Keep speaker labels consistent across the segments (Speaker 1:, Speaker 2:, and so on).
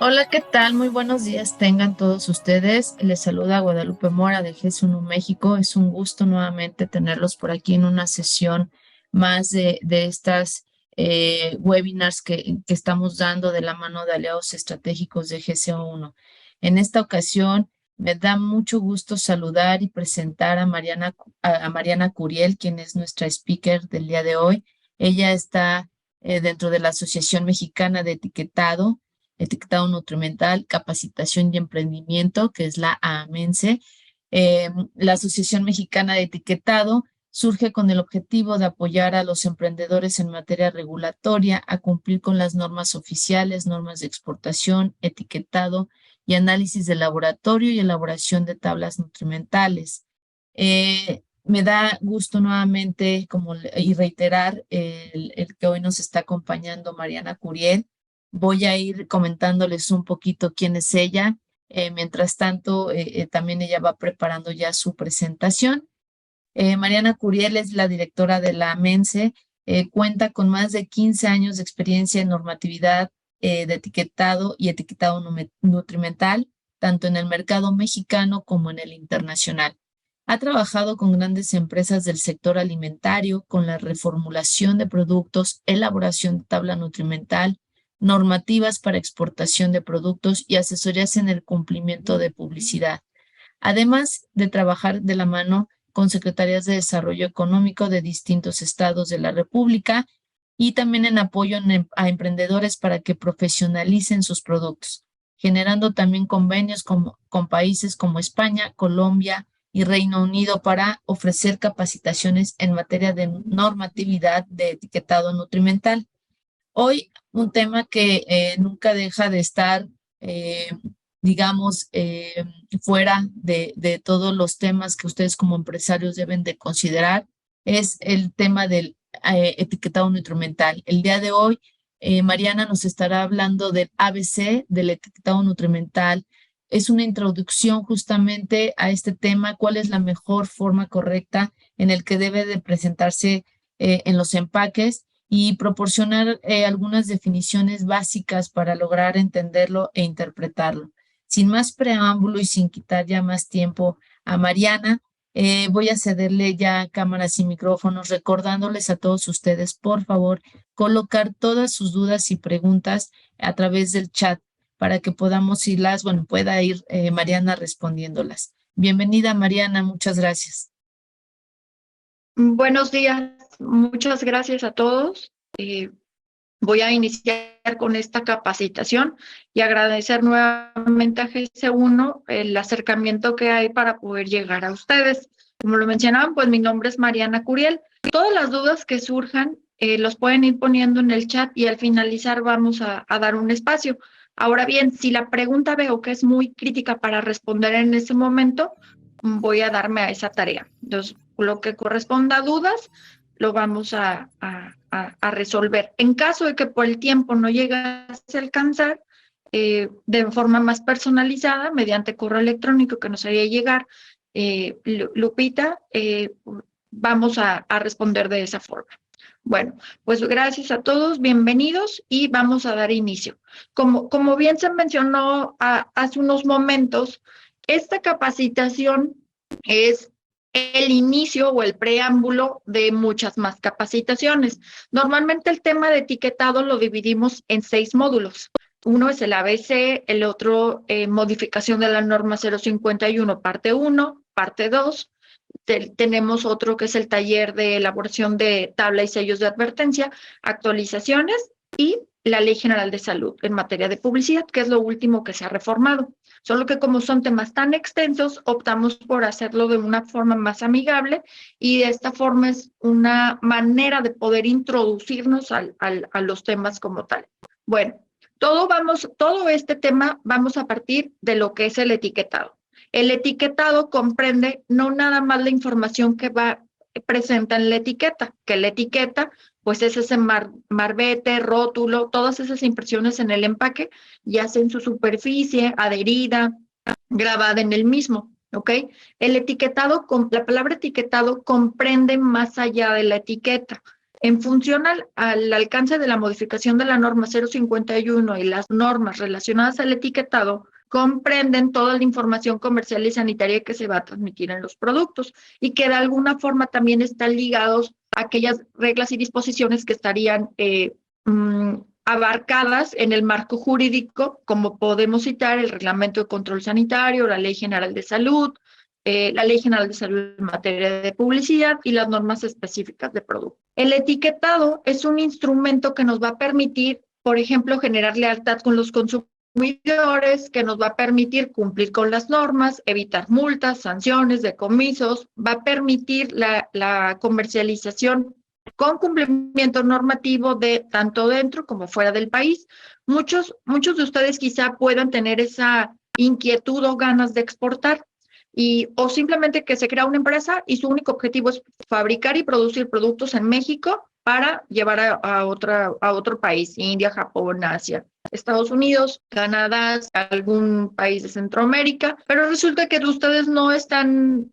Speaker 1: Hola, ¿qué tal? Muy buenos días tengan todos ustedes. Les saluda Guadalupe Mora de G1 México. Es un gusto nuevamente tenerlos por aquí en una sesión más de estas webinars que estamos dando de la mano de aliados estratégicos de GCO1. En esta ocasión me da mucho gusto saludar y presentar a a Mariana Curiel, quien es nuestra speaker del día de hoy. Ella está dentro de la Asociación Mexicana de Etiquetado Nutrimental, Capacitación y Emprendimiento, que es la AMENSE. La Asociación Mexicana de Etiquetado surge con el objetivo de apoyar a los emprendedores en materia regulatoria a cumplir con las normas oficiales, normas de exportación, etiquetado y análisis de laboratorio y elaboración de tablas nutrimentales. Me da gusto nuevamente y reiterar el que hoy nos está acompañando Mariana Curiel. Voy a ir comentándoles un poquito quién es ella. Mientras tanto, también ella va preparando ya su presentación. Mariana Curiel es la directora de la MENSE. Cuenta con más de 15 años de experiencia en normatividad de etiquetado y etiquetado nutrimental, tanto en el mercado mexicano como en el internacional. Ha trabajado con grandes empresas del sector alimentario, con la reformulación de productos, elaboración de tabla nutrimental, normativas para exportación de productos y asesorías en el cumplimiento de publicidad, además de trabajar de la mano con secretarías de desarrollo económico de distintos estados de la República y también en apoyo a emprendedores para que profesionalicen sus productos, generando también convenios con países como España, Colombia y Reino Unido para ofrecer capacitaciones en materia de normatividad de etiquetado nutrimental. Hoy un tema que nunca deja de estar, eh, digamos, fuera de todos los temas que ustedes como empresarios deben de considerar, es el tema del etiquetado nutrimental. El día de hoy, Mariana nos estará hablando del ABC, del etiquetado nutrimental. Es una introducción justamente a este tema, cuál es la mejor forma correcta en el que debe de presentarse en los empaques y proporcionar algunas definiciones básicas para lograr entenderlo e interpretarlo. Sin más preámbulo y sin quitar ya más tiempo a Mariana, voy a cederle ya cámaras y micrófonos, recordándoles a todos ustedes, por favor, colocar todas sus dudas y preguntas a través del chat para que podamos irlas, bueno, pueda ir Mariana respondiéndolas. Bienvenida, Mariana, muchas gracias.
Speaker 2: Buenos días, muchas gracias a todos. Voy a iniciar con esta capacitación y agradecer nuevamente a GC1 el acercamiento que hay para poder llegar a ustedes. Como lo mencionaban, pues mi nombre es Mariana Curiel. Todas las dudas que surjan los pueden ir poniendo en el chat y al finalizar vamos a dar un espacio. Ahora bien, si la pregunta veo que es muy crítica para responder en ese momento, voy a darme a esa tarea. Entonces, lo que corresponda a dudas, lo vamos a resolver. En caso de que por el tiempo no llegase a alcanzar, de forma más personalizada, mediante correo electrónico que nos haría llegar, Lupita, vamos a responder de esa forma. Bueno, pues gracias a todos, bienvenidos y vamos a dar inicio. Como bien se mencionó hace unos momentos, esta capacitación es el inicio o el preámbulo de muchas más capacitaciones. Normalmente el tema de etiquetado lo dividimos en 6 módulos. Uno es el ABC, el otro modificación de la norma 051, parte 1, parte 2. Tenemos otro que es el taller de elaboración de tabla y sellos de advertencia, actualizaciones y la Ley General de Salud en materia de publicidad, que es lo último que se ha reformado. Solo que como son temas tan extensos, optamos por hacerlo de una forma más amigable y de esta forma es una manera de poder introducirnos a los temas como tal. Bueno, todo este tema vamos a partir de lo que es el etiquetado. El etiquetado comprende no nada más la información que va presenta en la etiqueta, que la etiqueta pues es ese marbete, rótulo, todas esas impresiones en el empaque, ya sea en su superficie, adherida, grabada en el mismo, ¿ok? El etiquetado, la palabra etiquetado comprende más allá de la etiqueta. En función al alcance de la modificación de la norma 051 y las normas relacionadas al etiquetado, comprenden toda la información comercial y sanitaria que se va a transmitir en los productos y que de alguna forma también están ligados a aquellas reglas y disposiciones que estarían abarcadas en el marco jurídico, como podemos citar el Reglamento de Control Sanitario, la Ley General de Salud, la Ley General de Salud en materia de publicidad y las normas específicas de producto. El etiquetado es un instrumento que nos va a permitir, por ejemplo, generar lealtad con los consumidores, que nos va a permitir cumplir con las normas, evitar multas, sanciones, decomisos, va a permitir la comercialización con cumplimiento normativo de tanto dentro como fuera del país. Muchos de ustedes quizá puedan tener esa inquietud o ganas de exportar o simplemente que se crea una empresa y su único objetivo es fabricar y producir productos en México para llevar a otro país, India, Japón, Asia, Estados Unidos, Canadá, algún país de Centroamérica, pero resulta que ustedes no están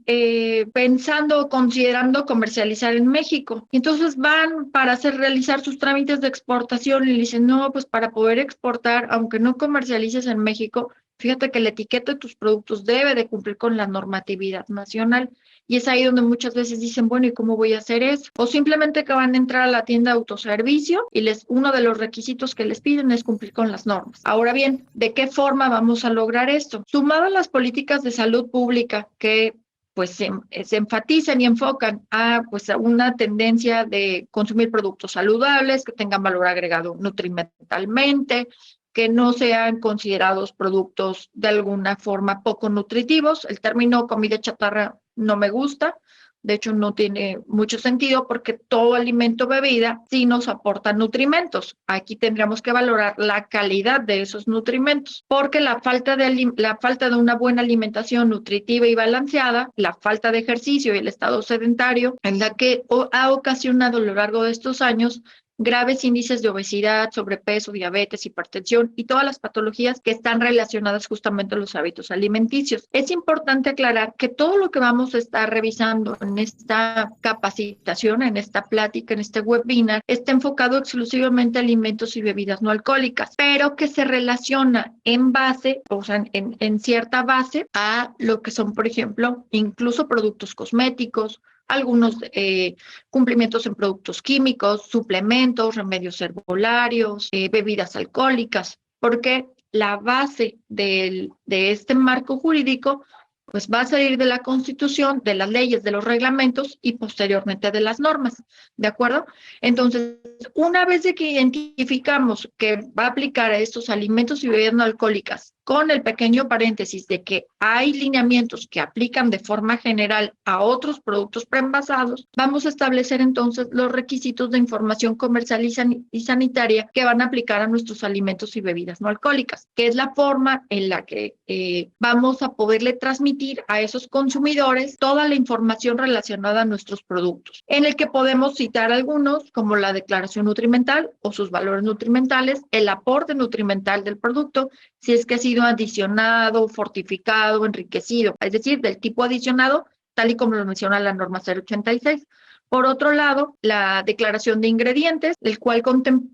Speaker 2: pensando o considerando comercializar en México. Entonces van para realizar sus trámites de exportación y le dicen, no, pues para poder exportar, aunque no comercialices en México, fíjate que la etiqueta de tus productos debe de cumplir con la normatividad nacional. Y es ahí donde muchas veces dicen, bueno, ¿y cómo voy a hacer eso? O simplemente que van a entrar a la tienda de autoservicio y uno de los requisitos que les piden es cumplir con las normas. Ahora bien, ¿de qué forma vamos a lograr esto? Sumado a las políticas de salud pública que pues se enfatizan y enfocan a una tendencia de consumir productos saludables, que tengan valor agregado nutrimentalmente, que no sean considerados productos de alguna forma poco nutritivos. El término comida chatarra no me gusta, de hecho no tiene mucho sentido porque todo alimento o bebida sí nos aporta nutrimentos. Aquí tendríamos que valorar la calidad de esos nutrimentos, porque la falta de una buena alimentación nutritiva y balanceada, la falta de ejercicio y el estado sedentario, en la que ha ocasionado a lo largo de estos años graves índices de obesidad, sobrepeso, diabetes, hipertensión y todas las patologías que están relacionadas justamente a los hábitos alimenticios. Es importante aclarar que todo lo que vamos a estar revisando en esta capacitación, en esta plática, en este webinar, está enfocado exclusivamente a alimentos y bebidas no alcohólicas, pero que se relaciona en base, o sea, en cierta base a lo que son, por ejemplo, incluso productos cosméticos, algunos cumplimientos en productos químicos, suplementos, remedios herbolarios, bebidas alcohólicas, porque la base de este marco jurídico pues va a salir de la Constitución, de las leyes, de los reglamentos y posteriormente de las normas, ¿de acuerdo? Entonces, una vez de que identificamos que va a aplicar a estos alimentos y bebidas no alcohólicas, con el pequeño paréntesis de que hay lineamientos que aplican de forma general a otros productos preenvasados, vamos a establecer entonces los requisitos de información comercial y sanitaria que van a aplicar a nuestros alimentos y bebidas no alcohólicas, que es la forma en la que vamos a poderle transmitir a esos consumidores toda la información relacionada a nuestros productos, en el que podemos citar algunos como la declaración nutrimental o sus valores nutrimentales, el aporte nutrimental del producto, si es que ha sido adicionado, fortificado, enriquecido, es decir, del tipo adicionado, tal y como lo menciona la norma 086. Por otro lado, la declaración de ingredientes, el cual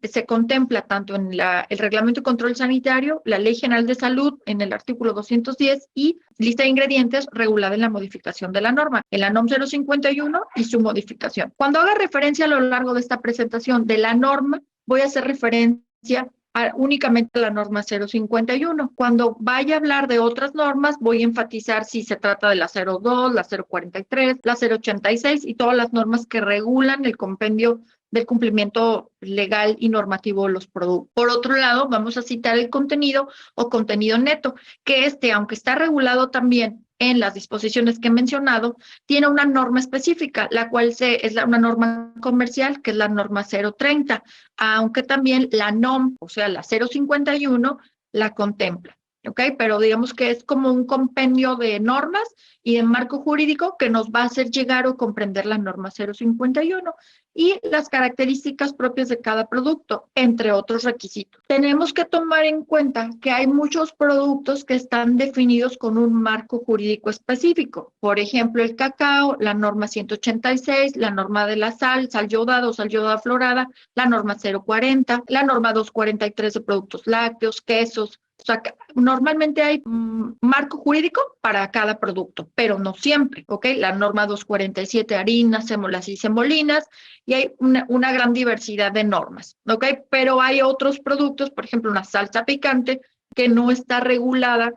Speaker 2: se contempla tanto en el Reglamento de Control Sanitario, la Ley General de Salud en el artículo 210 y lista de ingredientes regulada en la modificación de la norma, en la NOM 051 y su modificación. Cuando haga referencia a lo largo de esta presentación de la norma, voy a hacer referencia únicamente la norma 051. Cuando vaya a hablar de otras normas, voy a enfatizar si se trata de la 02, la 043, la 086 y todas las normas que regulan el compendio del cumplimiento legal y normativo de los productos. Por otro lado, vamos a citar el contenido o contenido neto, que aunque está regulado también en las disposiciones que he mencionado, tiene una norma específica, la cual es una norma comercial, que es la norma 030, aunque también la NOM, o sea, la 051, la contempla. ¿ok? Pero digamos que es como un compendio de normas y de marco jurídico que nos va a hacer llegar o comprender la norma 051 y las características propias de cada producto, entre otros requisitos. Tenemos que tomar en cuenta que hay muchos productos que están definidos con un marco jurídico específico. Por ejemplo, el cacao, la norma 186, la norma de la sal, sal yodada o sal yodada florada, la norma 040, la norma 243 de productos lácteos, quesos. O sea, normalmente hay marco jurídico para cada producto, pero no siempre, ¿ok? La norma 247, harinas, sémolas y semolinas, y hay una gran diversidad de normas, ¿ok? Pero hay otros productos, por ejemplo, una salsa picante, que no está regulada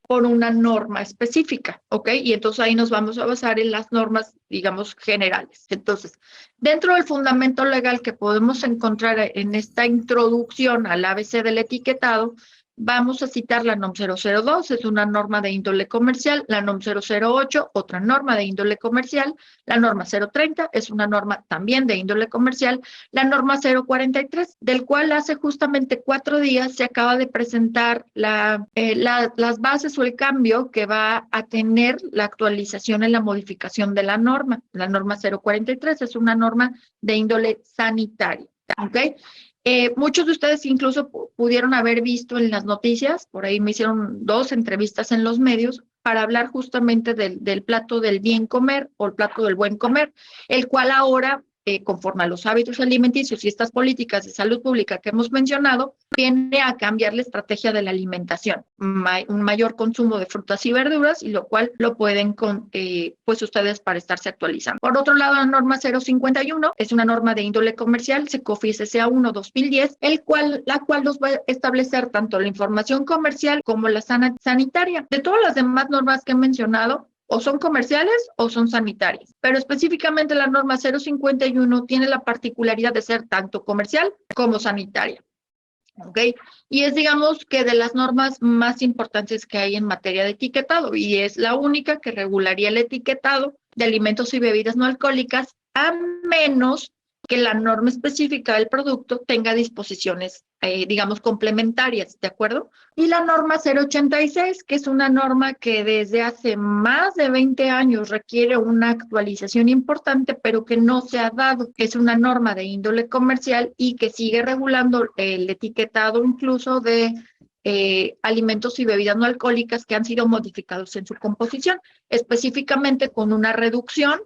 Speaker 2: por una norma específica, ¿ok? Y entonces ahí nos vamos a basar en las normas, digamos, generales. Entonces, dentro del fundamento legal que podemos encontrar en esta introducción al ABC del etiquetado, vamos a citar la NOM 002, es una norma de índole comercial, la NOM 008, otra norma de índole comercial, la norma 030 es una norma también de índole comercial, la norma 043, del cual hace justamente 4 días se acaba de presentar las bases o el cambio que va a tener la actualización en la modificación de la norma. La norma 043 es una norma de índole sanitaria, ¿ok? Muchos de ustedes incluso pudieron haber visto en las noticias, por ahí me hicieron 2 entrevistas en los medios para hablar justamente del plato del bien comer o el plato del buen comer, el cual ahora, conforme a los hábitos alimenticios y estas políticas de salud pública que hemos mencionado, viene a cambiar la estrategia de la alimentación, un mayor consumo de frutas y verduras, y lo cual lo pueden pues ustedes para estarse actualizando. Por otro lado, la norma 051 es una norma de índole comercial, SECOFI SCA 1-2010, la cual nos va a establecer tanto la información comercial como la sanitaria. De todas las demás normas que he mencionado, o son comerciales o son sanitarias, pero específicamente la norma 051 tiene la particularidad de ser tanto comercial como sanitaria. ¿Ok? Y es, digamos, que de las normas más importantes que hay en materia de etiquetado, y es la única que regularía el etiquetado de alimentos y bebidas no alcohólicas, a menos que la norma específica del producto tenga disposiciones, digamos, complementarias, ¿de acuerdo? Y la norma 086, que es una norma que desde hace más de 20 años requiere una actualización importante, pero que no se ha dado. Es una norma de índole comercial y que sigue regulando el etiquetado incluso de alimentos y bebidas no alcohólicas que han sido modificados en su composición, específicamente con una reducción,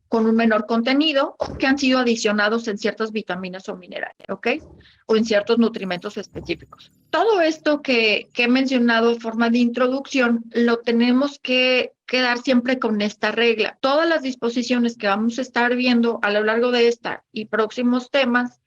Speaker 2: con un menor contenido, que han sido adicionados en ciertas vitaminas o minerales, ¿ok? O en ciertos nutrimentos específicos. Todo esto que he mencionado en forma de introducción, lo tenemos que quedar siempre con esta regla. Todas las disposiciones que vamos a estar viendo a lo largo de esta y próximos temas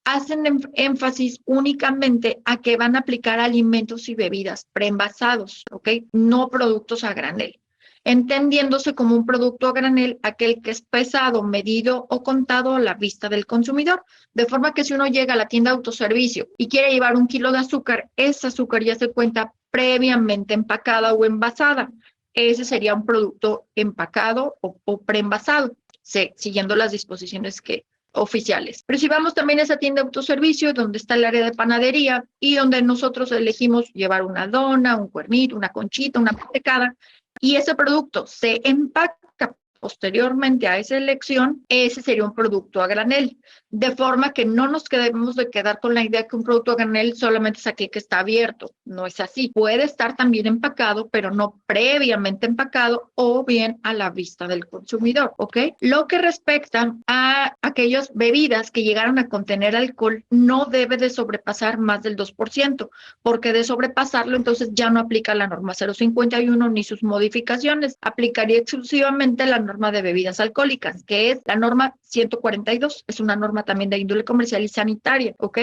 Speaker 2: hacen énfasis únicamente a que van a aplicar alimentos y bebidas preenvasados, ¿ok? No productos a granel, entendiéndose como un producto a granel aquel que es pesado, medido o contado a la vista del consumidor. De forma que si uno llega a la tienda de autoservicio y quiere llevar 1 kilo de azúcar, ese azúcar ya se cuenta previamente empacada o envasada. Ese sería un producto empacado o preenvasado, siguiendo las disposiciones oficiales. Pero si vamos también a esa tienda de autoservicio, donde está el área de panadería y donde nosotros elegimos llevar una dona, un cuernito, una conchita, una mantecada, y ese producto se empaca posteriormente a esa elección, ese sería un producto a granel, de forma que no nos debemos de quedar con la idea que un producto a granel solamente es aquel que está abierto. No es así. Puede estar también empacado, pero no previamente empacado o bien a la vista del consumidor, ¿ok? Lo que respecta a aquellas bebidas que llegaron a contener alcohol, no debe de sobrepasar más del 2%, porque de sobrepasarlo entonces ya no aplica la norma 051 ni sus modificaciones. Aplicaría exclusivamente la norma de bebidas alcohólicas, que es la norma 142, es una norma también de índole comercial y sanitaria, ¿ok?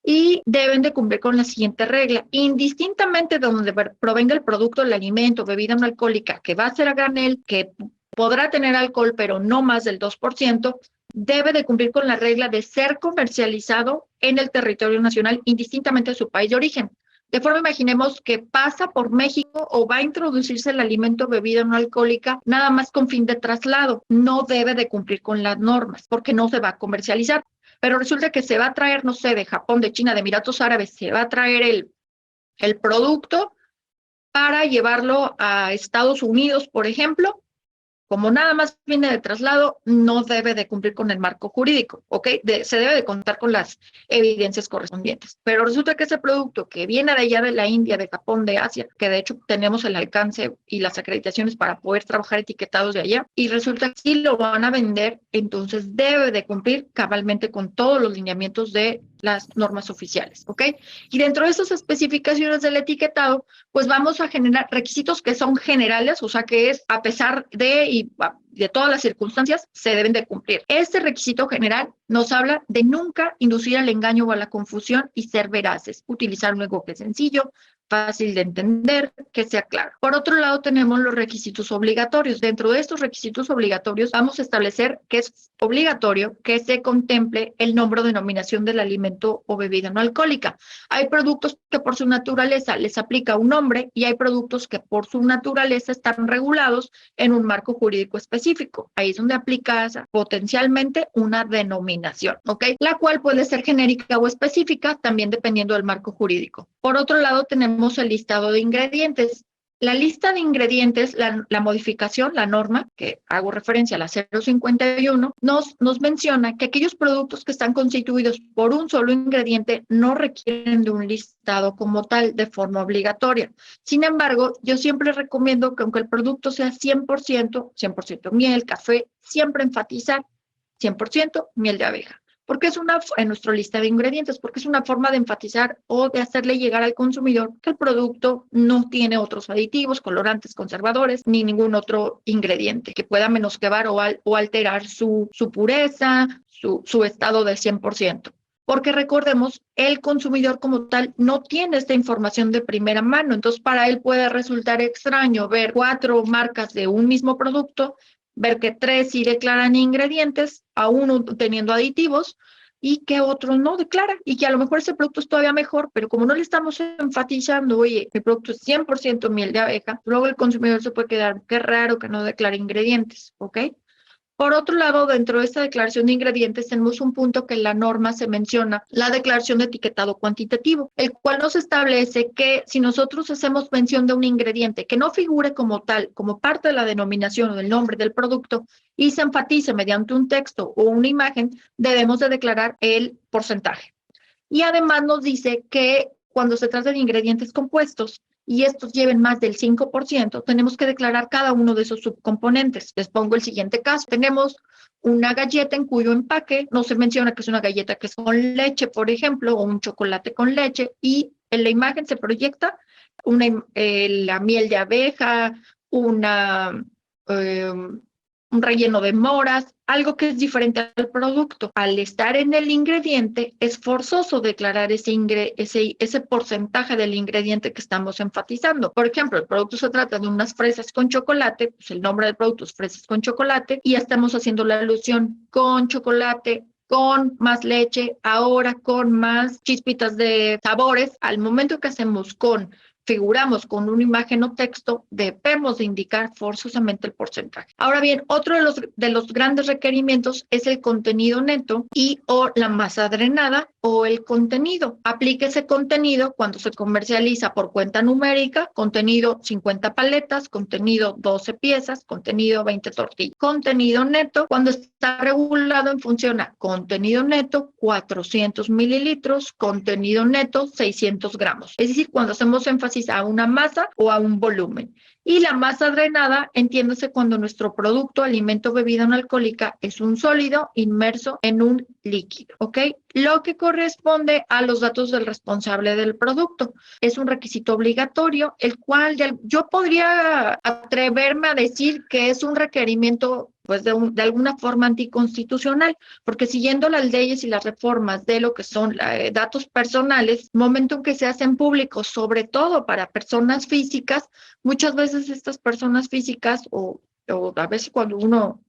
Speaker 2: Y deben de cumplir con la siguiente regla: indistintamente de donde provenga el producto, el alimento, bebida no alcohólica, que va a ser a granel, que podrá tener alcohol, pero no más del 2%, debe de cumplir con la regla de ser comercializado en el territorio nacional, indistintamente de su país de origen. De forma, imaginemos que pasa por México o va a introducirse el alimento o bebida no alcohólica nada más con fin de traslado. No debe de cumplir con las normas porque no se va a comercializar. Pero resulta que se va a traer, no sé, de Japón, de China, de Emiratos Árabes, se va a traer el producto para llevarlo a Estados Unidos, por ejemplo. Como nada más viene de traslado, no debe de cumplir con el marco jurídico, ¿ok? Se debe de contar con las evidencias correspondientes. Pero resulta que ese producto que viene de allá de la India, de Japón, de Asia, que de hecho tenemos el alcance y las acreditaciones para poder trabajar etiquetados de allá, y resulta que sí lo van a vender, entonces debe de cumplir cabalmente con todos los lineamientos de las normas oficiales, ¿ok? Y dentro de esas especificaciones del etiquetado, pues vamos a generar requisitos que son generales, o sea que es a pesar de todas las circunstancias, se deben de cumplir. Este requisito general nos habla de nunca inducir al engaño o a la confusión y ser veraces, utilizar un lenguaje sencillo, fácil de entender, que sea claro. Por otro lado, tenemos los requisitos obligatorios. Dentro de estos requisitos obligatorios, vamos a establecer que es obligatorio que se contemple el nombre o denominación del alimento o bebida no alcohólica. Hay productos que por su naturaleza les aplica un nombre y hay productos que por su naturaleza están regulados en un marco jurídico específico. Ahí es donde aplica potencialmente una denominación, ¿ok? La cual puede ser genérica o específica, también dependiendo del marco jurídico. Por otro lado, tenemos el listado de ingredientes. La lista de ingredientes, la modificación, la norma, que hago referencia a la 051, nos menciona que aquellos productos que están constituidos por un solo ingrediente no requieren de un listado como tal de forma obligatoria. Sin embargo, yo siempre recomiendo que aunque el producto sea 100% miel, café, siempre enfatizar 100% miel de abeja. Porque es en nuestra lista de ingredientes, porque es una forma de enfatizar o de hacerle llegar al consumidor que el producto no tiene otros aditivos, colorantes, conservadores, ni ningún otro ingrediente que pueda menoscabar o alterar su pureza, su estado de 100%. Porque recordemos, el consumidor como tal no tiene esta información de primera mano, entonces para él puede resultar extraño ver 4 marcas de un mismo producto, ver que 3 sí declaran ingredientes, a uno teniendo aditivos, y que otro no declara, y que a lo mejor ese producto es todavía mejor, pero como no le estamos enfatizando, oye, el producto es 100% miel de abeja, luego el consumidor se puede quedar, qué raro que no declare ingredientes, ¿ok? Por otro lado, dentro de esta declaración de ingredientes tenemos un punto que en la norma se menciona, la declaración de etiquetado cuantitativo, el cual nos establece que si nosotros hacemos mención de un ingrediente que no figure como tal, como parte de la denominación o del nombre del producto, y se enfatice mediante un texto o una imagen, debemos de declarar el porcentaje. Y además nos dice que cuando se trata de ingredientes compuestos, y estos lleven más del 5%, tenemos que declarar cada uno de esos subcomponentes. Les pongo el siguiente caso. Tenemos una galleta en cuyo empaque no se menciona que es una galleta que es con leche, por ejemplo, o un chocolate con leche, y en la imagen se proyecta la miel de abeja, un relleno de moras, algo que es diferente al producto. Al estar en el ingrediente, es forzoso declarar ese porcentaje del ingrediente que estamos enfatizando. Por ejemplo, el producto se trata de unas fresas con chocolate, pues el nombre del producto es fresas con chocolate, y ya estamos haciendo la alusión con chocolate, con más leche, ahora con más chispitas de sabores. Al momento que hacemos figuramos con una imagen o texto, debemos de indicar forzosamente el porcentaje. Ahora bien, otro de los grandes requerimientos es el contenido neto y o la masa drenada o el contenido. Aplique ese contenido cuando se comercializa por cuenta numérica, contenido 50 paletas, contenido 12 piezas, contenido 20 tortillas. Contenido neto cuando está regulado en función a contenido neto 400 mililitros, contenido neto 600 gramos. Es decir, cuando hacemos énfasis a una masa o a un volumen. Y la masa drenada, entiéndase cuando nuestro producto, alimento, bebida no alcohólica es un sólido inmerso en un líquido, ¿ok? Lo que corresponde a los datos del responsable del producto. Es un requisito obligatorio, el cual yo podría atreverme a decir que es un requerimiento pues de alguna forma anticonstitucional, porque siguiendo las leyes y las reformas de lo que son datos personales, momento en que se hacen públicos, sobre todo para personas físicas, muchas veces estas personas físicas o a veces cuando uno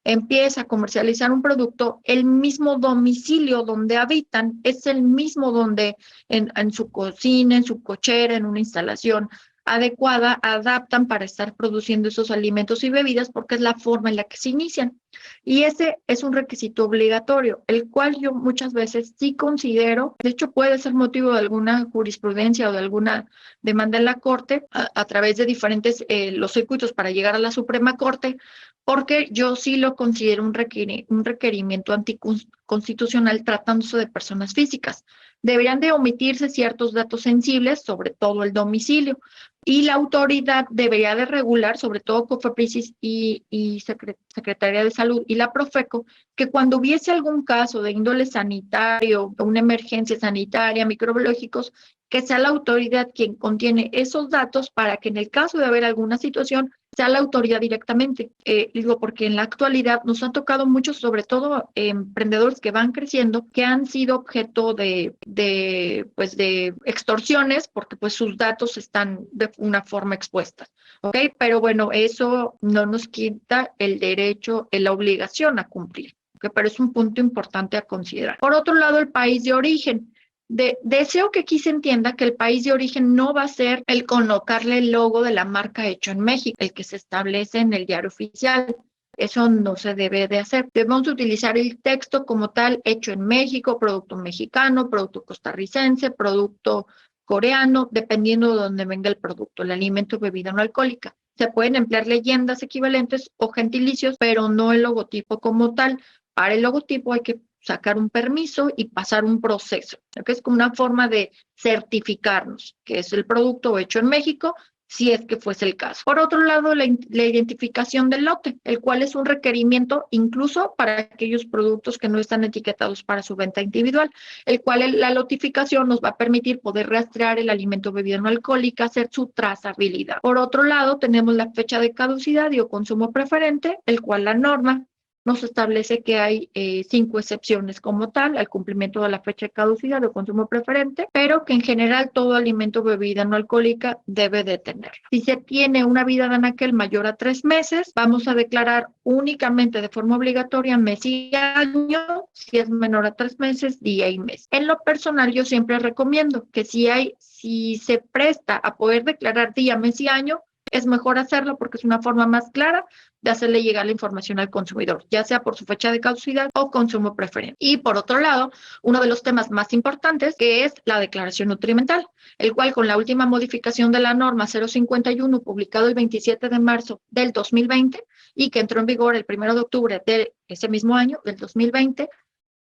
Speaker 2: empieza a comercializar un producto, el mismo domicilio donde habitan es el mismo donde en su cocina, en su cochera, en una instalación, adecuada adaptan para estar produciendo esos alimentos y bebidas porque es la forma en la que se inician. Y ese es un requisito obligatorio, el cual yo muchas veces sí considero, de hecho puede ser motivo de alguna jurisprudencia o de alguna demanda en la Corte a través de diferentes los circuitos para llegar a la Suprema Corte, porque yo sí lo considero un requerimiento anticonstitucional tratándose de personas físicas. Deberían de omitirse ciertos datos sensibles, sobre todo el domicilio, y la autoridad debería de regular, sobre todo COFEPRIS y Secretaría de Salud y la Profeco, que cuando hubiese algún caso de índole sanitario, una emergencia sanitaria, microbiológicos, que sea la autoridad quien contiene esos datos para que en el caso de haber alguna situación sea la autoridad directamente. Digo, porque en la actualidad nos han tocado muchos, sobre todo emprendedores que van creciendo, que han sido objeto pues de extorsiones porque pues sus datos están de una forma expuesta. ¿Ok? Pero bueno, eso no nos quita el derecho, la obligación a cumplir. ¿Okay? Pero es un punto importante a considerar. Por otro lado, el país de origen. Deseo que aquí se entienda que el país de origen no va a ser el colocarle el logo de la marca hecho en México, el que se establece en el diario oficial. Eso no se debe de hacer. Debemos utilizar el texto como tal, hecho en México, producto mexicano, producto costarricense, producto coreano, dependiendo de dónde venga el producto, el alimento o bebida no alcohólica. Se pueden emplear leyendas equivalentes o gentilicios, pero no el logotipo como tal. Para el logotipo hay que sacar un permiso y pasar un proceso, que es como una forma de certificarnos que es el producto hecho en México, si es que fuese el caso. Por otro lado, la identificación del lote, el cual es un requerimiento incluso para aquellos productos que no están etiquetados para su venta individual, el cual la notificación nos va a permitir poder rastrear el alimento o bebida no alcohólica, hacer su trazabilidad. Por otro lado, tenemos la fecha de caducidad y o consumo preferente, el cual la norma nos establece que hay 5 excepciones como tal al cumplimiento de la fecha de caducidad o consumo preferente, pero que en general todo alimento o bebida no alcohólica debe de tener. Si se tiene una vida de anaquel mayor a 3 meses, vamos a declarar únicamente de forma obligatoria mes y año, si es menor a 3 meses, día y mes. En lo personal, yo siempre recomiendo que si se presta a poder declarar día, mes y año, es mejor hacerlo porque es una forma más clara de hacerle llegar la información al consumidor, ya sea por su fecha de caducidad o consumo preferente. Y por otro lado, uno de los temas más importantes que es la declaración nutrimental, el cual con la última modificación de la norma 051 publicado el 27 de marzo del 2020 y que entró en vigor el 1 de octubre de ese mismo año, del 2020,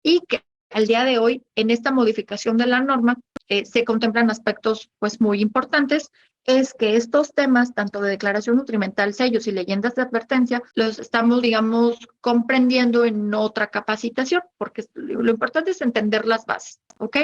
Speaker 2: y que al día de hoy, en esta modificación de la norma, se contemplan aspectos pues muy importantes, es que estos temas, tanto de declaración nutrimental, sellos y leyendas de advertencia, los estamos, digamos, comprendiendo en otra capacitación, porque lo importante es entender las bases, ¿ok?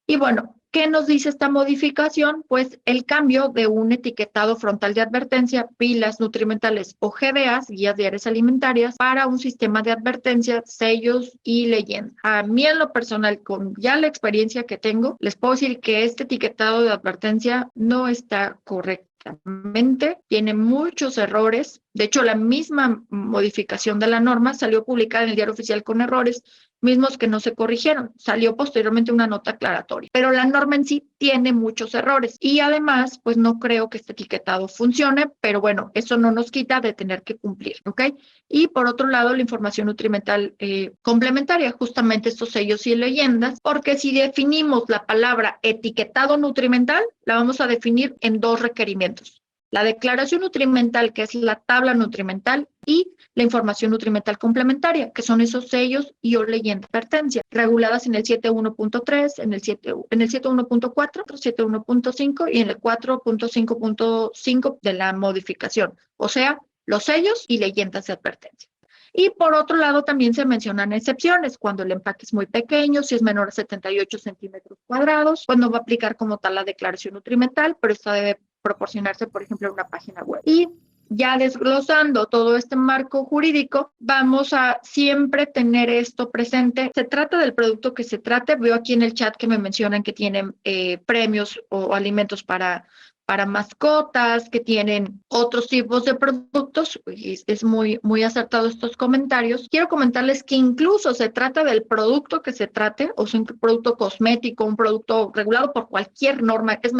Speaker 2: Y bueno, ¿qué nos dice esta modificación? Pues el cambio de un etiquetado frontal de advertencia, pilas nutrimentales o GDAs, guías diarias alimentarias, para un sistema de advertencia, sellos y leyendas. A mí en lo personal, con ya la experiencia que tengo, les puedo decir que este etiquetado de advertencia no está correctamente, tiene muchos errores. De hecho, la misma modificación de la norma salió publicada en el Diario Oficial con errores, mismos que no se corrigieron. Salió posteriormente una nota aclaratoria, pero la norma en sí tiene muchos errores y además, pues no creo que este etiquetado funcione, pero bueno, eso no nos quita de tener que cumplir, ¿ok? Y por otro lado, la información nutrimental complementaria, justamente estos sellos y leyendas, porque si definimos la palabra etiquetado nutrimental, la vamos a definir en 2 requerimientos. La declaración nutrimental, que es la tabla nutrimental, y la información nutrimental complementaria, que son esos sellos y o leyenda de advertencia, reguladas en el 7.1.3, en el 7.1.4, 7.1.5 y en el 4.5.5 de la modificación, o sea, los sellos y leyendas de advertencia. Y por otro lado, también se mencionan excepciones, cuando el empaque es muy pequeño, si es menor a 78 centímetros cuadrados, pues no va a aplicar como tal la declaración nutrimental, pero esta debe proporcionarse, por ejemplo, en una página web. Y ya desglosando todo este marco jurídico, vamos a siempre tener esto presente. Se trata del producto que se trate. Veo aquí en el chat que me mencionan que tienen premios o alimentos para para mascotas, que tienen otros tipos de productos. Es muy, muy acertado estos comentarios. Quiero comentarles que incluso se trata del producto que se trate, o sea, un producto cosmético, un producto regulado por cualquier norma. Es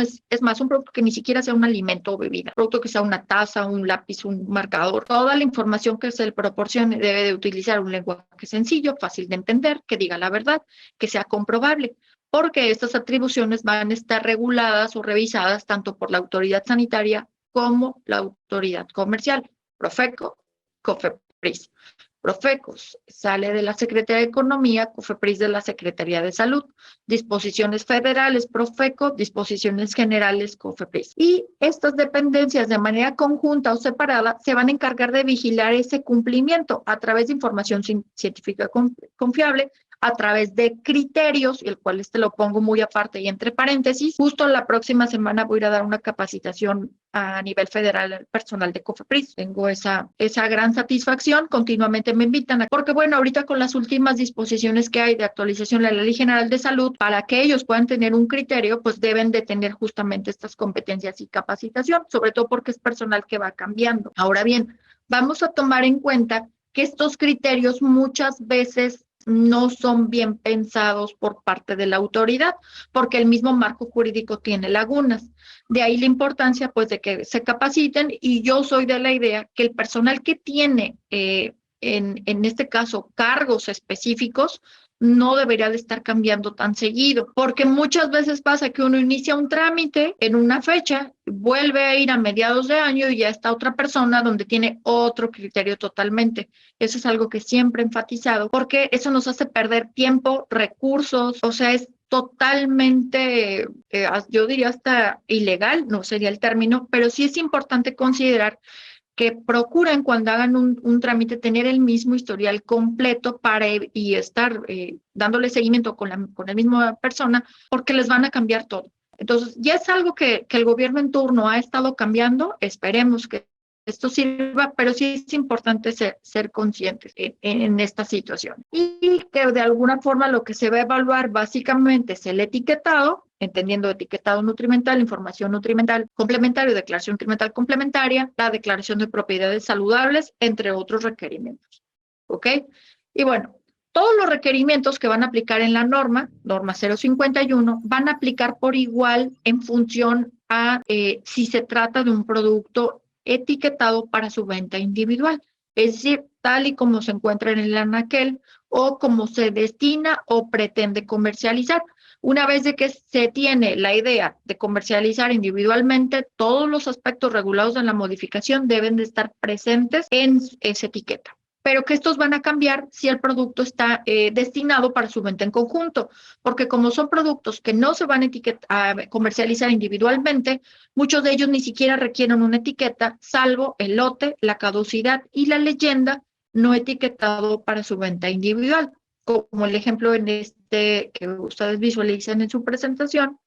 Speaker 2: más, un producto que ni siquiera sea un alimento o bebida, un producto que sea una taza, un lápiz, un marcador. Toda la información que se le proporcione debe de utilizar un lenguaje sencillo, fácil de entender, que diga la verdad, que sea comprobable, porque estas atribuciones van a estar reguladas o revisadas tanto por la autoridad sanitaria como la autoridad comercial, Profeco, COFEPRIS. Profeco sale de la Secretaría de Economía, COFEPRIS de la Secretaría de Salud, disposiciones federales, Profeco, disposiciones generales, COFEPRIS. Y estas dependencias de manera conjunta o separada se van a encargar de vigilar ese cumplimiento a través de información científica confiable, a través de criterios, el cual lo pongo muy aparte y entre paréntesis. Justo la próxima semana voy a ir a dar una capacitación a nivel federal al personal de COFEPRIS. Tengo esa gran satisfacción, continuamente me invitan, porque bueno, ahorita con las últimas disposiciones que hay de actualización de la Ley General de Salud, para que ellos puedan tener un criterio, pues deben de tener justamente estas competencias y capacitación, sobre todo porque es personal que va cambiando. Ahora bien, vamos a tomar en cuenta que estos criterios muchas veces no son bien pensados por parte de la autoridad, porque el mismo marco jurídico tiene lagunas. De ahí la importancia, pues, de que se capaciten, y yo soy de la idea que el personal que tiene, en este caso, cargos específicos, no debería de estar cambiando tan seguido, porque muchas veces pasa que uno inicia un trámite en una fecha, vuelve a ir a mediados de año y ya está otra persona donde tiene otro criterio totalmente. Eso es algo que siempre he enfatizado, porque eso nos hace perder tiempo, recursos, o sea, es totalmente, yo diría hasta ilegal, no sería el término, pero sí es importante considerar que procuren cuando hagan un trámite tener el mismo historial completo y estar dándole seguimiento con la misma persona, porque les van a cambiar todo. Entonces, ya es algo que el gobierno en turno ha estado cambiando. Esperemos que esto sirva, pero sí es importante ser conscientes en esta situación. Y que de alguna forma lo que se va a evaluar básicamente es el etiquetado, entendiendo etiquetado nutrimental, información nutrimental complementaria, declaración nutrimental complementaria, la declaración de propiedades saludables, entre otros requerimientos. ¿Ok? Y bueno, todos los requerimientos que van a aplicar en la norma 051, van a aplicar por igual en función a si se trata de un producto etiquetado para su venta individual, es decir, tal y como se encuentra en el anaquel o como se destina o pretende comercializar. Una vez de que se tiene la idea de comercializar individualmente, todos los aspectos regulados en la modificación deben de estar presentes en esa etiqueta, pero que estos van a cambiar si el producto está destinado para su venta en conjunto, porque como son productos que no se van a comercializar individualmente, muchos de ellos ni siquiera requieren una etiqueta, salvo el lote, la caducidad y la leyenda no etiquetado para su venta individual, como el ejemplo en que ustedes visualizan en su presentación,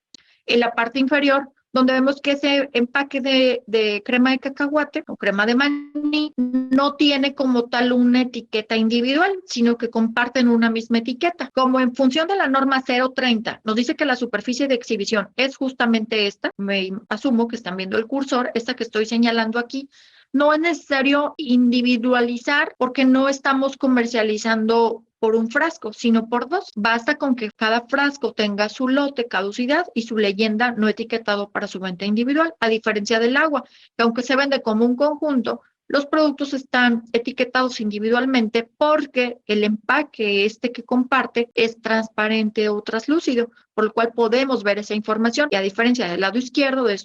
Speaker 2: en la parte inferior, donde vemos que ese empaque de crema de cacahuate o crema de maní no tiene como tal una etiqueta individual, sino que comparten una misma etiqueta. Como en función de la norma 030 nos dice que la superficie de exhibición es justamente esta, me asumo que están viendo el cursor, esta que estoy señalando aquí. No es necesario individualizar porque no estamos comercializando por un frasco, sino por dos. Basta con que cada frasco tenga su lote, caducidad y su leyenda no etiquetado para su venta individual, a diferencia del agua, que aunque se vende como un conjunto, los productos están etiquetados individualmente porque el empaque que comparte es transparente o translúcido, por lo cual podemos ver esa información. Y a diferencia del lado izquierdo de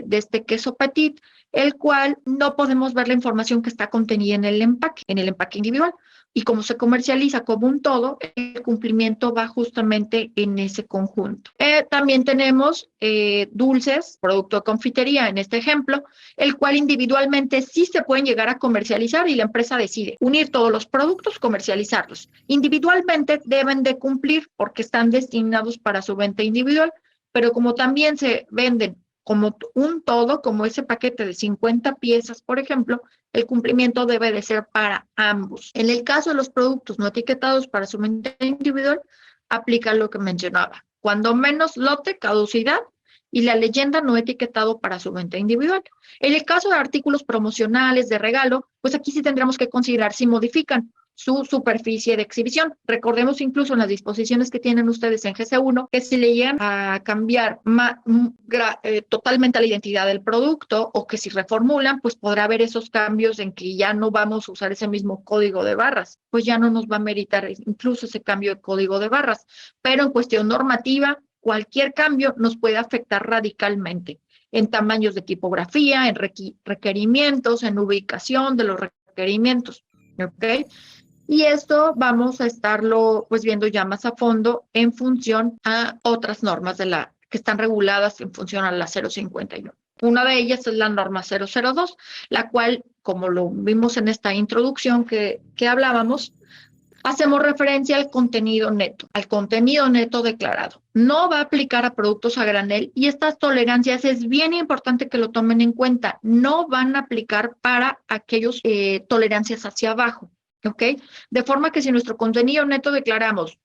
Speaker 2: de este queso petit, el cual no podemos ver la información que está contenida en el empaque individual. Y como se comercializa como un todo, el cumplimiento va justamente en ese conjunto. También tenemos dulces, producto de confitería en este ejemplo, el cual individualmente sí se pueden llegar a comercializar y la empresa decide unir todos los productos, comercializarlos. Individualmente deben de cumplir porque están destinados para su venta individual, pero como también se venden como un todo, como ese paquete de 50 piezas, por ejemplo, el cumplimiento debe de ser para ambos. En el caso de los productos no etiquetados para su venta individual, aplica lo que mencionaba. Cuando menos lote, caducidad y la leyenda no etiquetado para su venta individual. En el caso de artículos promocionales de regalo, pues aquí sí tendremos que considerar si modifican su superficie de exhibición. Recordemos incluso en las disposiciones que tienen ustedes en GC1 que si le llegan a cambiar totalmente la identidad del producto o que si reformulan, pues podrá haber esos cambios en que ya no vamos a usar ese mismo código de barras, pues ya no nos va a meritar incluso ese cambio de código de barras. Pero en cuestión normativa, cualquier cambio nos puede afectar radicalmente en tamaños de tipografía, en requerimientos, en ubicación de los requerimientos. ¿Ok? Y esto vamos a estarlo pues viendo ya más a fondo en función a otras normas que están reguladas en función a la 051. Una de ellas es la norma 002, la cual, como lo vimos en esta introducción que hablábamos, hacemos referencia al contenido neto declarado. No va a aplicar a productos a granel y estas tolerancias es bien importante que lo tomen en cuenta. No van a aplicar para aquellos tolerancias hacia abajo. ¿Ok? De forma que si nuestro contenido neto declaramos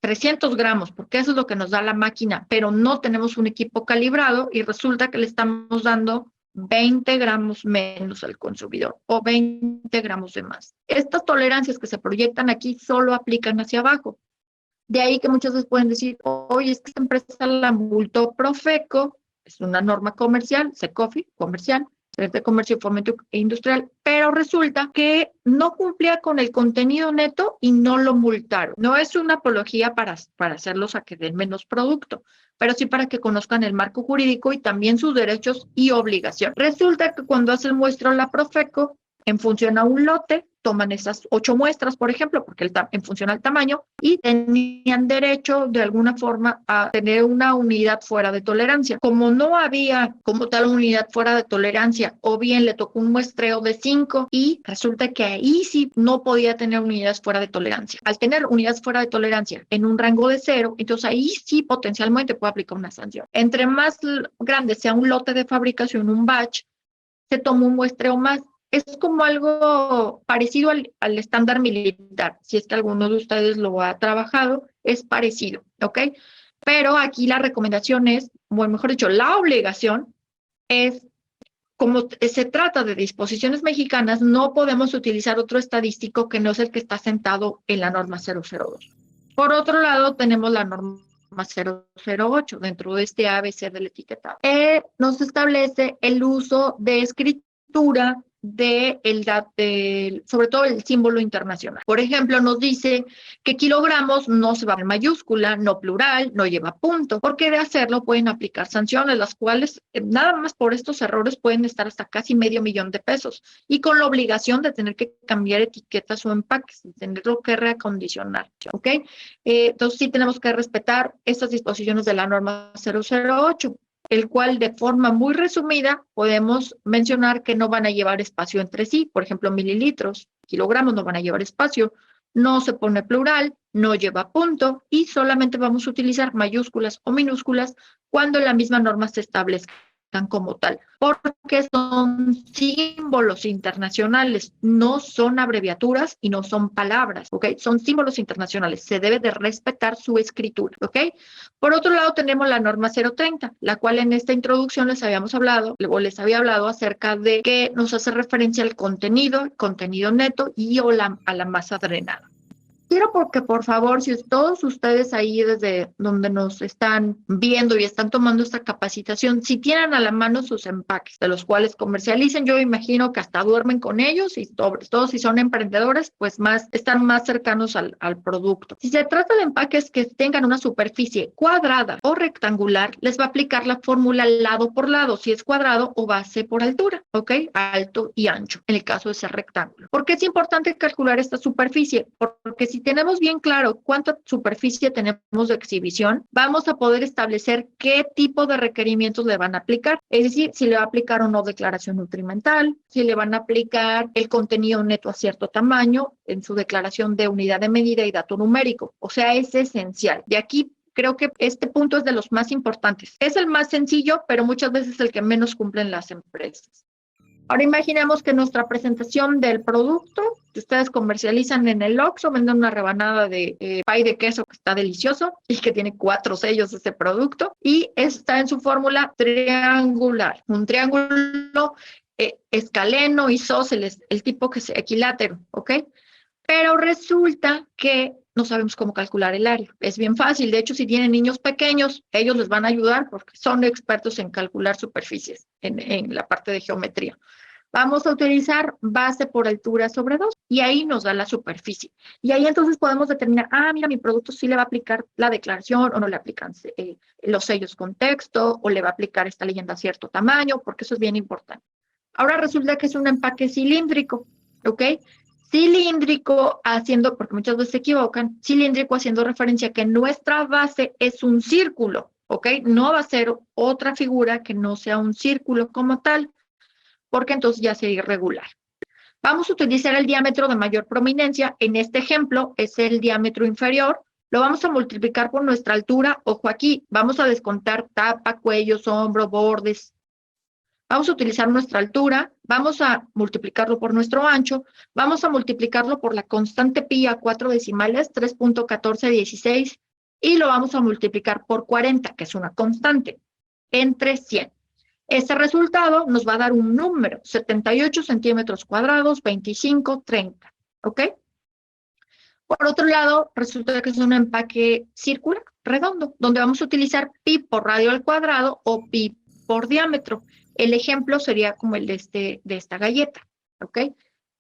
Speaker 2: 300 gramos, porque eso es lo que nos da la máquina, pero no tenemos un equipo calibrado y resulta que le estamos dando 20 gramos menos al consumidor o 20 gramos de más. Estas tolerancias que se proyectan aquí solo aplican hacia abajo. De ahí que muchas veces pueden decir, oye, es que esta empresa la multó Profeco, es una norma comercial, SECOFI, comercial, de Comercio, Fomento e Industrial, pero resulta que no cumplía con el contenido neto y no lo multaron. No es una apología para hacerlos a que den menos producto, pero sí para que conozcan el marco jurídico y también sus derechos y obligaciones. Resulta que cuando hace el muestreo la Profeco, en función a un lote, toman esas 8 muestras, por ejemplo, porque en función al tamaño, y tenían derecho de alguna forma a tener una unidad fuera de tolerancia. Como no había como tal unidad fuera de tolerancia, o bien le tocó un muestreo de 5 y resulta que ahí sí no podía tener unidades fuera de tolerancia. Al tener unidades fuera de tolerancia en un rango de 0, entonces ahí sí potencialmente puede aplicar una sanción. Entre más grande sea un lote de fabricación, un batch, se toma un muestreo más. Es como algo parecido al estándar militar. Si es que alguno de ustedes lo ha trabajado, es parecido, ¿ok? Pero aquí la recomendación es, o mejor dicho, la obligación es, como se trata de disposiciones mexicanas, no podemos utilizar otro estadístico que no es el que está sentado en la norma 002. Por otro lado, tenemos la norma 008 dentro de este ABC del etiquetado. Nos establece el uso de escritura sobre todo el símbolo internacional. Por ejemplo, nos dice que kilogramos no se va en mayúscula, no plural, no lleva punto, porque de hacerlo pueden aplicar sanciones, las cuales nada más por estos errores pueden estar hasta casi $500,000 de pesos y con la obligación de tener que cambiar etiquetas o empaques, de tenerlo que reacondicionar, ¿ok? Entonces sí tenemos que respetar estas disposiciones de la norma 008. El cual de forma muy resumida podemos mencionar que no van a llevar espacio entre sí, por ejemplo, mililitros, kilogramos no van a llevar espacio, no se pone plural, no lleva punto y solamente vamos a utilizar mayúsculas o minúsculas cuando la misma norma se establezca como tal, porque son símbolos internacionales, no son abreviaturas y no son palabras, ¿ok? Son símbolos internacionales, se debe de respetar su escritura, ¿ok? Por otro lado tenemos la norma 030, la cual en esta introducción les había hablado acerca de que nos hace referencia al contenido neto y a la masa drenada. Quiero porque, por favor, si todos ustedes ahí desde donde nos están viendo y están tomando esta capacitación, si tienen a la mano sus empaques, de los cuales comercialicen, yo imagino que hasta duermen con ellos y sobre todo si son emprendedores, pues están más cercanos al producto. Si se trata de empaques que tengan una superficie cuadrada o rectangular, les va a aplicar la fórmula lado por lado, si es cuadrado o base por altura, ¿ok? Alto y ancho, en el caso de ser rectángulo. ¿Por qué es importante calcular esta superficie? Porque si tenemos bien claro cuánta superficie tenemos de exhibición, vamos a poder establecer qué tipo de requerimientos le van a aplicar. Es decir, si le va a aplicar o no declaración nutrimental, si le van a aplicar el contenido neto a cierto tamaño en su declaración de unidad de medida y dato numérico. O sea, es esencial. De aquí creo que este punto es de los más importantes. Es el más sencillo, pero muchas veces el que menos cumplen las empresas. Ahora imaginemos que nuestra presentación del producto que ustedes comercializan en el Oxxo, venden una rebanada de pay de queso que está delicioso y que tiene 4 sellos ese producto y está en su fórmula triangular. Un triángulo escaleno, isósceles, el tipo que es equilátero, ¿ok? Pero resulta que no sabemos cómo calcular el área. Es bien fácil. De hecho, si tienen niños pequeños, ellos les van a ayudar porque son expertos en calcular superficies en la parte de geometría. Vamos a utilizar base por altura sobre 2 y ahí nos da la superficie. Y ahí entonces podemos determinar, mira, mi producto sí le va a aplicar la declaración o no le aplican los sellos con texto o le va a aplicar esta leyenda a cierto tamaño, porque eso es bien importante. Ahora resulta que es un empaque cilíndrico, ¿ok? Cilíndrico haciendo, porque muchas veces se equivocan, cilíndrico haciendo referencia a que nuestra base es un círculo, ¿ok? No va a ser otra figura que no sea un círculo como tal, porque entonces ya sería irregular. Vamos a utilizar el diámetro de mayor prominencia. En este ejemplo es el diámetro inferior. Lo vamos a multiplicar por nuestra altura. Ojo aquí, vamos a descontar tapa, cuello, hombro, bordes. Vamos a utilizar nuestra altura, vamos a multiplicarlo por nuestro ancho, vamos a multiplicarlo por la constante pi a 4 decimales, 3.1416, y lo vamos a multiplicar por 40, que es una constante, entre 100. Este resultado nos va a dar un número, 78 centímetros cuadrados, 25, 30, ¿ok? Por otro lado, resulta que es un empaque circular, redondo, donde vamos a utilizar pi por radio al cuadrado o pi por diámetro. El ejemplo sería como el de esta galleta, ¿ok?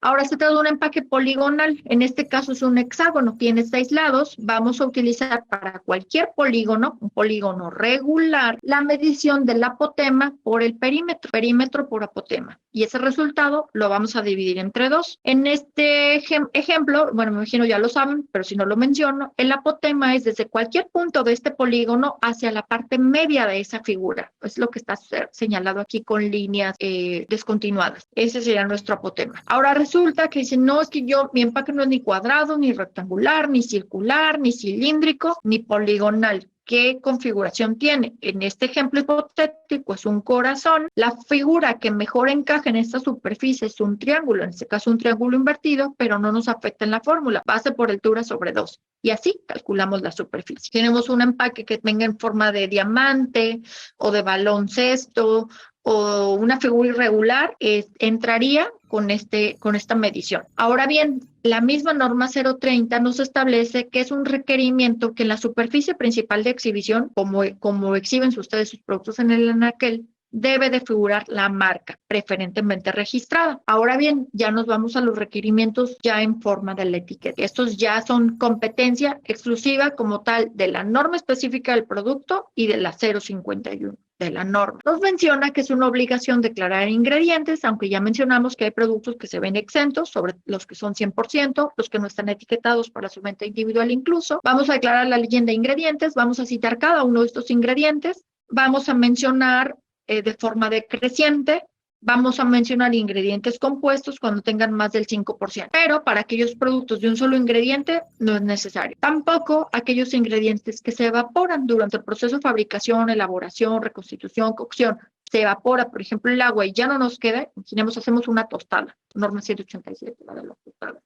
Speaker 2: Ahora se trata de un empaque poligonal, en este caso es un hexágono, tiene 6 lados, vamos a utilizar para cualquier polígono, un polígono regular, la medición del apotema por el perímetro por apotema, y ese resultado lo vamos a dividir entre 2. En este ejemplo, bueno, me imagino ya lo saben, pero si no lo menciono, el apotema es desde cualquier punto de este polígono hacia la parte media de esa figura, es lo que está señalado aquí con líneas descontinuadas, ese sería nuestro apotema. Ahora resulta que dicen, no, es que mi empaque no es ni cuadrado, ni rectangular, ni circular, ni cilíndrico, ni poligonal. ¿Qué configuración tiene? En este ejemplo hipotético es un corazón. La figura que mejor encaja en esta superficie es un triángulo, en este caso un triángulo invertido, pero no nos afecta en la fórmula. Base por altura sobre 2. Y así calculamos la superficie. Tenemos un empaque que venga en forma de diamante o de baloncesto o una figura irregular, entraría con esta medición. Ahora bien, la misma norma 030 nos establece que es un requerimiento que en la superficie principal de exhibición, como exhiben ustedes sus productos en el anaquel, debe de figurar la marca, preferentemente registrada. Ahora bien, ya nos vamos a los requerimientos ya en forma de la etiqueta. Estos ya son competencia exclusiva como tal de la norma específica del producto y de la 051 de la norma. Nos menciona que es una obligación declarar ingredientes, aunque ya mencionamos que hay productos que se ven exentos, sobre los que son 100%, los que no están etiquetados para su venta individual incluso. Vamos a declarar la leyenda de ingredientes, vamos a citar cada uno de estos ingredientes, vamos a mencionar de forma decreciente, vamos a mencionar ingredientes compuestos cuando tengan más del 5%, pero para aquellos productos de un solo ingrediente no es necesario. Tampoco aquellos ingredientes que se evaporan durante el proceso de fabricación, elaboración, reconstitución, cocción. Se evapora, por ejemplo, el agua y ya no nos queda, imaginemos, hacemos una tostada, norma 187, la de la tostada.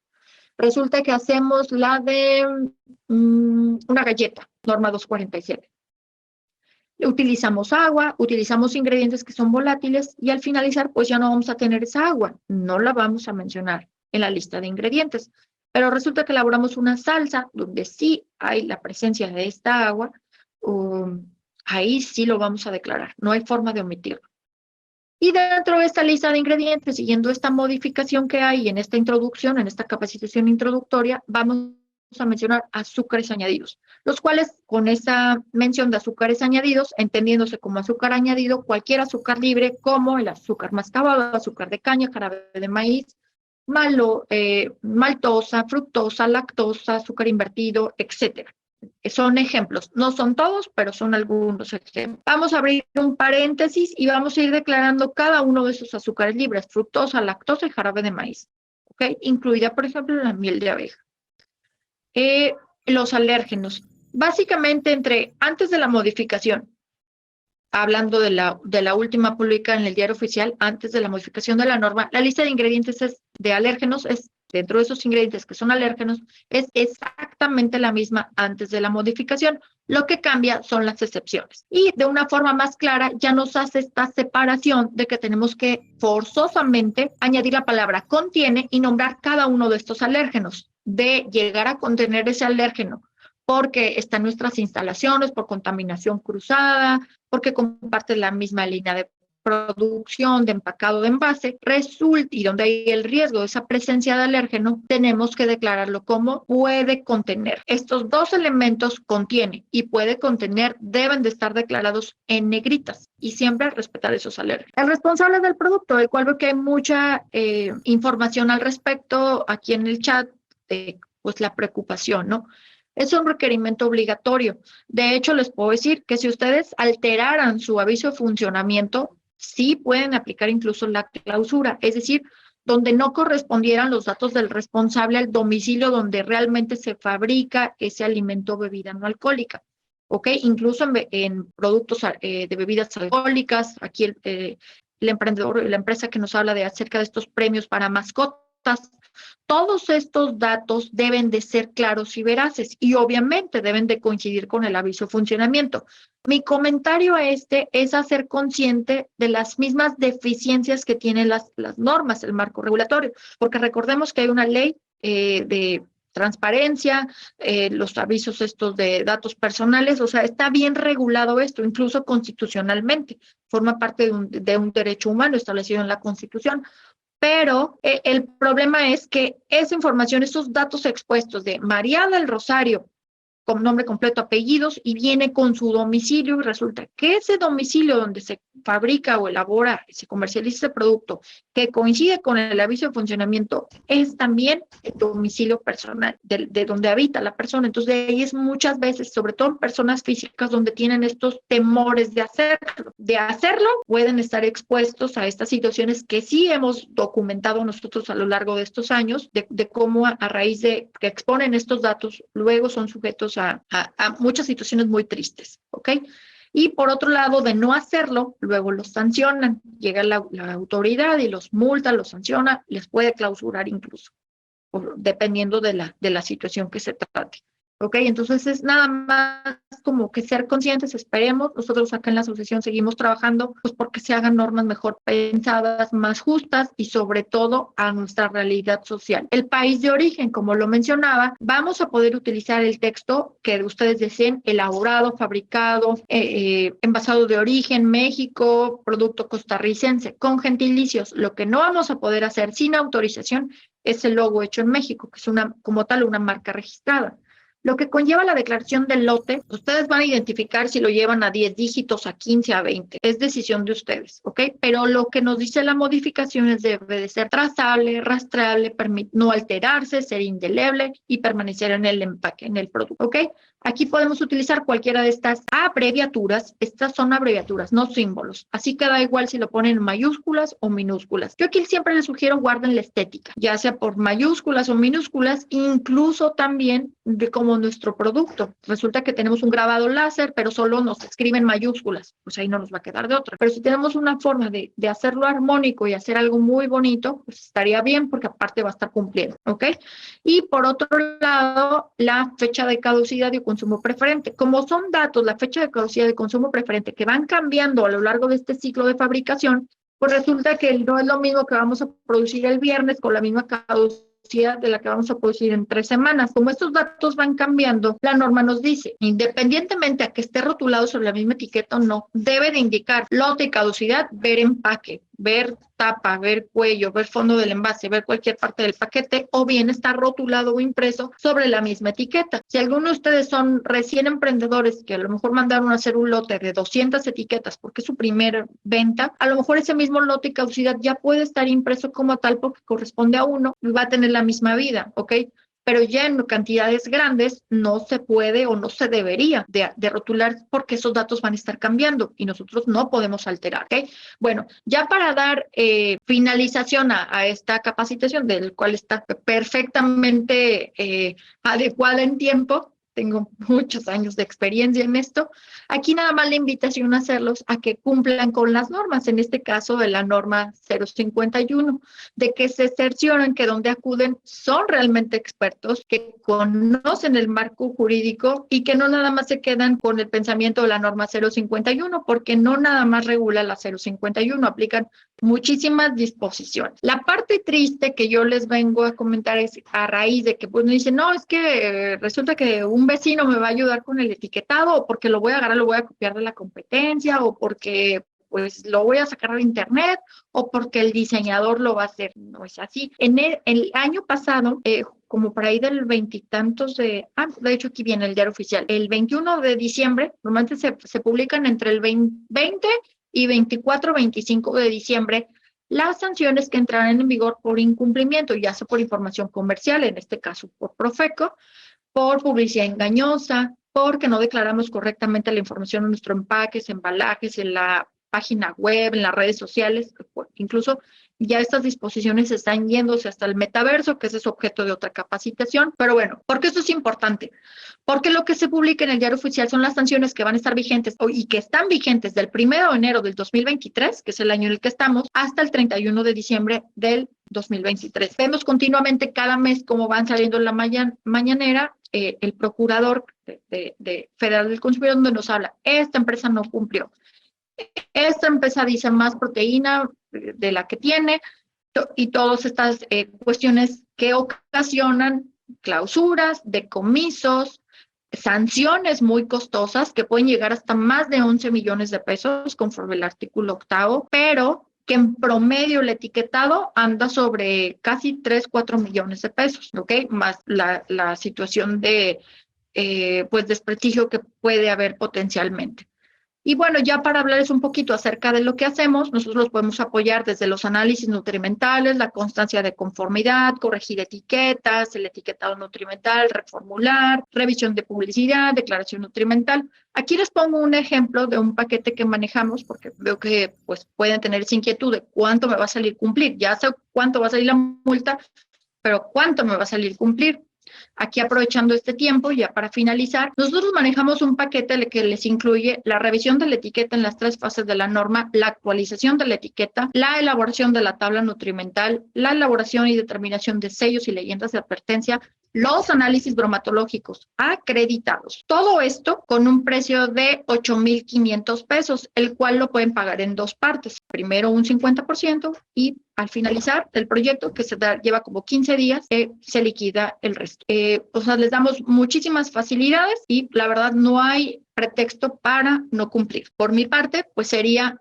Speaker 2: Resulta que hacemos la de una galleta, norma 247. Utilizamos agua, utilizamos ingredientes que son volátiles y al finalizar pues ya no vamos a tener esa agua, no la vamos a mencionar en la lista de ingredientes, pero resulta que elaboramos una salsa donde sí hay la presencia de esta agua, ahí sí lo vamos a declarar, no hay forma de omitirlo. Y dentro de esta lista de ingredientes, siguiendo esta modificación que hay en esta introducción, en esta capacitación introductoria, vamos a mencionar azúcares añadidos, los cuales con esa mención de azúcares añadidos, entendiéndose como azúcar añadido, cualquier azúcar libre como el azúcar mascabado, azúcar de caña, jarabe de maíz, maltosa, fructosa, lactosa, azúcar invertido, etcétera. Son ejemplos, no son todos, pero son algunos ejemplos. Vamos a abrir un paréntesis y vamos a ir declarando cada uno de esos azúcares libres, fructosa, lactosa y jarabe de maíz, ¿ok? Incluida, por ejemplo, la miel de abeja. Los alérgenos. Básicamente, antes de la modificación hablando de la última publicada en el Diario Oficial, antes de la modificación de la norma, la lista de ingredientes de alérgenos es, dentro de esos ingredientes que son alérgenos, es exactamente la misma antes de la modificación. Lo que cambia son las excepciones. Y de una forma más clara ya nos hace esta separación de que tenemos que forzosamente añadir la palabra contiene y nombrar cada uno de estos alérgenos. De llegar a contener ese alérgeno porque está en nuestras instalaciones, por contaminación cruzada, porque comparte la misma línea de producción, de empacado, de envase, resulta, y donde hay el riesgo de esa presencia de alérgeno, tenemos que declararlo como puede contener. Estos dos elementos contiene y puede contener deben de estar declarados en negritas y siempre respetar esos alérgenos. El responsable del producto, del cual veo que hay mucha información al respecto aquí en el chat, pues la preocupación, ¿no? Es un requerimiento obligatorio. De hecho, les puedo decir que si ustedes alteraran su aviso de funcionamiento, sí pueden aplicar incluso la clausura, es decir, donde no correspondieran los datos del responsable al domicilio donde realmente se fabrica ese alimento o bebida no alcohólica. ¿Ok? Incluso en productos de bebidas alcohólicas, aquí el emprendedor, la empresa que nos habla de acerca de estos premios para mascotas, todos estos datos deben de ser claros y veraces y obviamente deben de coincidir con el aviso de funcionamiento. Mi comentario a este es hacer consciente de las mismas deficiencias que tienen las normas, el marco regulatorio, porque recordemos que hay una ley de transparencia, los avisos estos de datos personales, o sea, está bien regulado esto, incluso constitucionalmente, forma parte de un derecho humano establecido en la Constitución. Pero el problema es que esa información, esos datos expuestos de María del Rosario, con nombre completo, apellidos, y viene con su domicilio, y resulta que ese domicilio donde se fabrica o elabora, se comercializa ese producto, que coincide con el aviso de funcionamiento, es también el domicilio personal de donde habita la persona. Entonces, de ahí es muchas veces, sobre todo en personas físicas, donde tienen estos temores de hacerlo. De hacerlo, pueden estar expuestos a estas situaciones que sí hemos documentado nosotros a lo largo de estos años, de cómo a raíz de que exponen estos datos, luego son sujetos a muchas situaciones muy tristes, ¿ok? Y por otro lado, de no hacerlo, luego los sancionan. Llega la autoridad y los multa, los sanciona, les puede clausurar incluso, dependiendo de la situación que se trate. ¿Ok? Entonces es nada más como que ser conscientes, esperemos. Nosotros acá en la asociación seguimos trabajando pues porque se hagan normas mejor pensadas, más justas y sobre todo a nuestra realidad social. El país de origen, como lo mencionaba, vamos a poder utilizar el texto que ustedes deseen, elaborado, fabricado, envasado de origen, México, producto costarricense, con gentilicios. Lo que no vamos a poder hacer sin autorización es el logo hecho en México, que es como tal una marca registrada. Lo que conlleva la declaración del lote, ustedes van a identificar si lo llevan a 10 dígitos, a 15, a 20. Es decisión de ustedes, ¿ok? Pero lo que nos dice la modificación es debe de ser trazable, rastreable, no alterarse, ser indeleble y permanecer en el empaque, en el producto, ¿ok? Aquí podemos utilizar cualquiera de estas abreviaturas. Estas son abreviaturas, no símbolos. Así que da igual si lo ponen en mayúsculas o minúsculas. Yo aquí siempre les sugiero guarden la estética, ya sea por mayúsculas o minúsculas, incluso también de como nuestro producto. Resulta que tenemos un grabado láser, pero solo nos escriben mayúsculas. Pues ahí no nos va a quedar de otra. Pero si tenemos una forma de hacerlo armónico y hacer algo muy bonito, pues estaría bien porque aparte va a estar cumpliendo, ¿ok? Y por otro lado, la fecha de caducidad y consumo preferente. Como son datos, la fecha de caducidad y consumo preferente que van cambiando a lo largo de este ciclo de fabricación, pues resulta que no es lo mismo que vamos a producir el viernes con la misma caducidad de la que vamos a producir en 3 semanas. Como estos datos van cambiando, la norma nos dice, independientemente a que esté rotulado sobre la misma etiqueta o no, debe de indicar lote y caducidad, ver empaque, ver tapa, ver cuello, ver fondo del envase, ver cualquier parte del paquete, o bien está rotulado o impreso sobre la misma etiqueta. Si alguno de ustedes son recién emprendedores que a lo mejor mandaron a hacer un lote de 200 etiquetas porque es su primera venta, a lo mejor ese mismo lote y caducidad ya puede estar impreso como tal porque corresponde a uno y va a tener la misma vida, ¿ok? Pero ya en cantidades grandes no se puede o no se debería de rotular porque esos datos van a estar cambiando y nosotros no podemos alterar, ¿ok? Bueno, ya para dar finalización a esta capacitación, del cual está perfectamente adecuada en tiempo, tengo muchos años de experiencia en esto. Aquí nada más la invitación a hacerlos a que cumplan con las normas, en este caso de la norma 051, de que se cercioren que donde acuden son realmente expertos, que conocen el marco jurídico y que no nada más se quedan con el pensamiento de la norma 051, porque no nada más regula la 051, aplican muchísimas disposiciones. La parte triste que yo les vengo a comentar es a raíz de que pues me dicen, no, es que resulta que un vecino me va a ayudar con el etiquetado, o porque lo voy a agarrar, lo voy a copiar de la competencia, o porque pues lo voy a sacar de internet, o porque el diseñador lo va a hacer. No es así. En el año pasado, como por ahí del veintitantos de hecho aquí viene el diario oficial, el 21 de diciembre, normalmente se publican entre el 20 y 24-25 de diciembre las sanciones que entrarán en vigor por incumplimiento, ya sea por información comercial, en este caso por Profeco, por publicidad engañosa, porque no declaramos correctamente la información en nuestros empaques, embalajes, en la página web, en las redes sociales, incluso ya estas disposiciones están yéndose hasta el metaverso, que ese es objeto de otra capacitación. Pero bueno, ¿por qué esto es importante? Porque lo que se publica en el diario oficial son las sanciones que van a estar vigentes y que están vigentes del 1 de enero del 2023, que es el año en el que estamos, hasta el 31 de diciembre del 2023. Vemos continuamente cada mes cómo van saliendo en la mañanera el procurador de Federal del Consumidor, donde nos habla, esta empresa no cumplió. Esta empresa dice más proteína de la que tiene y todas estas cuestiones que ocasionan clausuras, decomisos, sanciones muy costosas que pueden llegar hasta más de 11 millones de pesos conforme el artículo 8º, pero que en promedio el etiquetado anda sobre casi 3-4 millones de pesos, ¿ok? Más la situación de pues desprestigio que puede haber potencialmente. Y bueno, ya para hablarles un poquito acerca de lo que hacemos, nosotros los podemos apoyar desde los análisis nutrimentales, la constancia de conformidad, corregir etiquetas, el etiquetado nutrimental, reformular, revisión de publicidad, declaración nutrimental. Aquí les pongo un ejemplo de un paquete que manejamos, porque veo que pues, pueden tener esa inquietud de cuánto me va a salir cumplir. Ya sé cuánto va a salir la multa, pero cuánto me va a salir cumplir. Aquí aprovechando este tiempo, ya para finalizar, nosotros manejamos un paquete que les incluye la revisión de la etiqueta en las 3 fases de la norma, la actualización de la etiqueta, la elaboración de la tabla nutrimental, la elaboración y determinación de sellos y leyendas de advertencia, los análisis bromatológicos acreditados. Todo esto con un precio de 8,500 pesos, el cual lo pueden pagar en 2 partes. Primero un 50% y al finalizar el proyecto, que lleva como 15 días, se liquida el resto. O sea, les damos muchísimas facilidades y la verdad no hay pretexto para no cumplir. Por mi parte, pues sería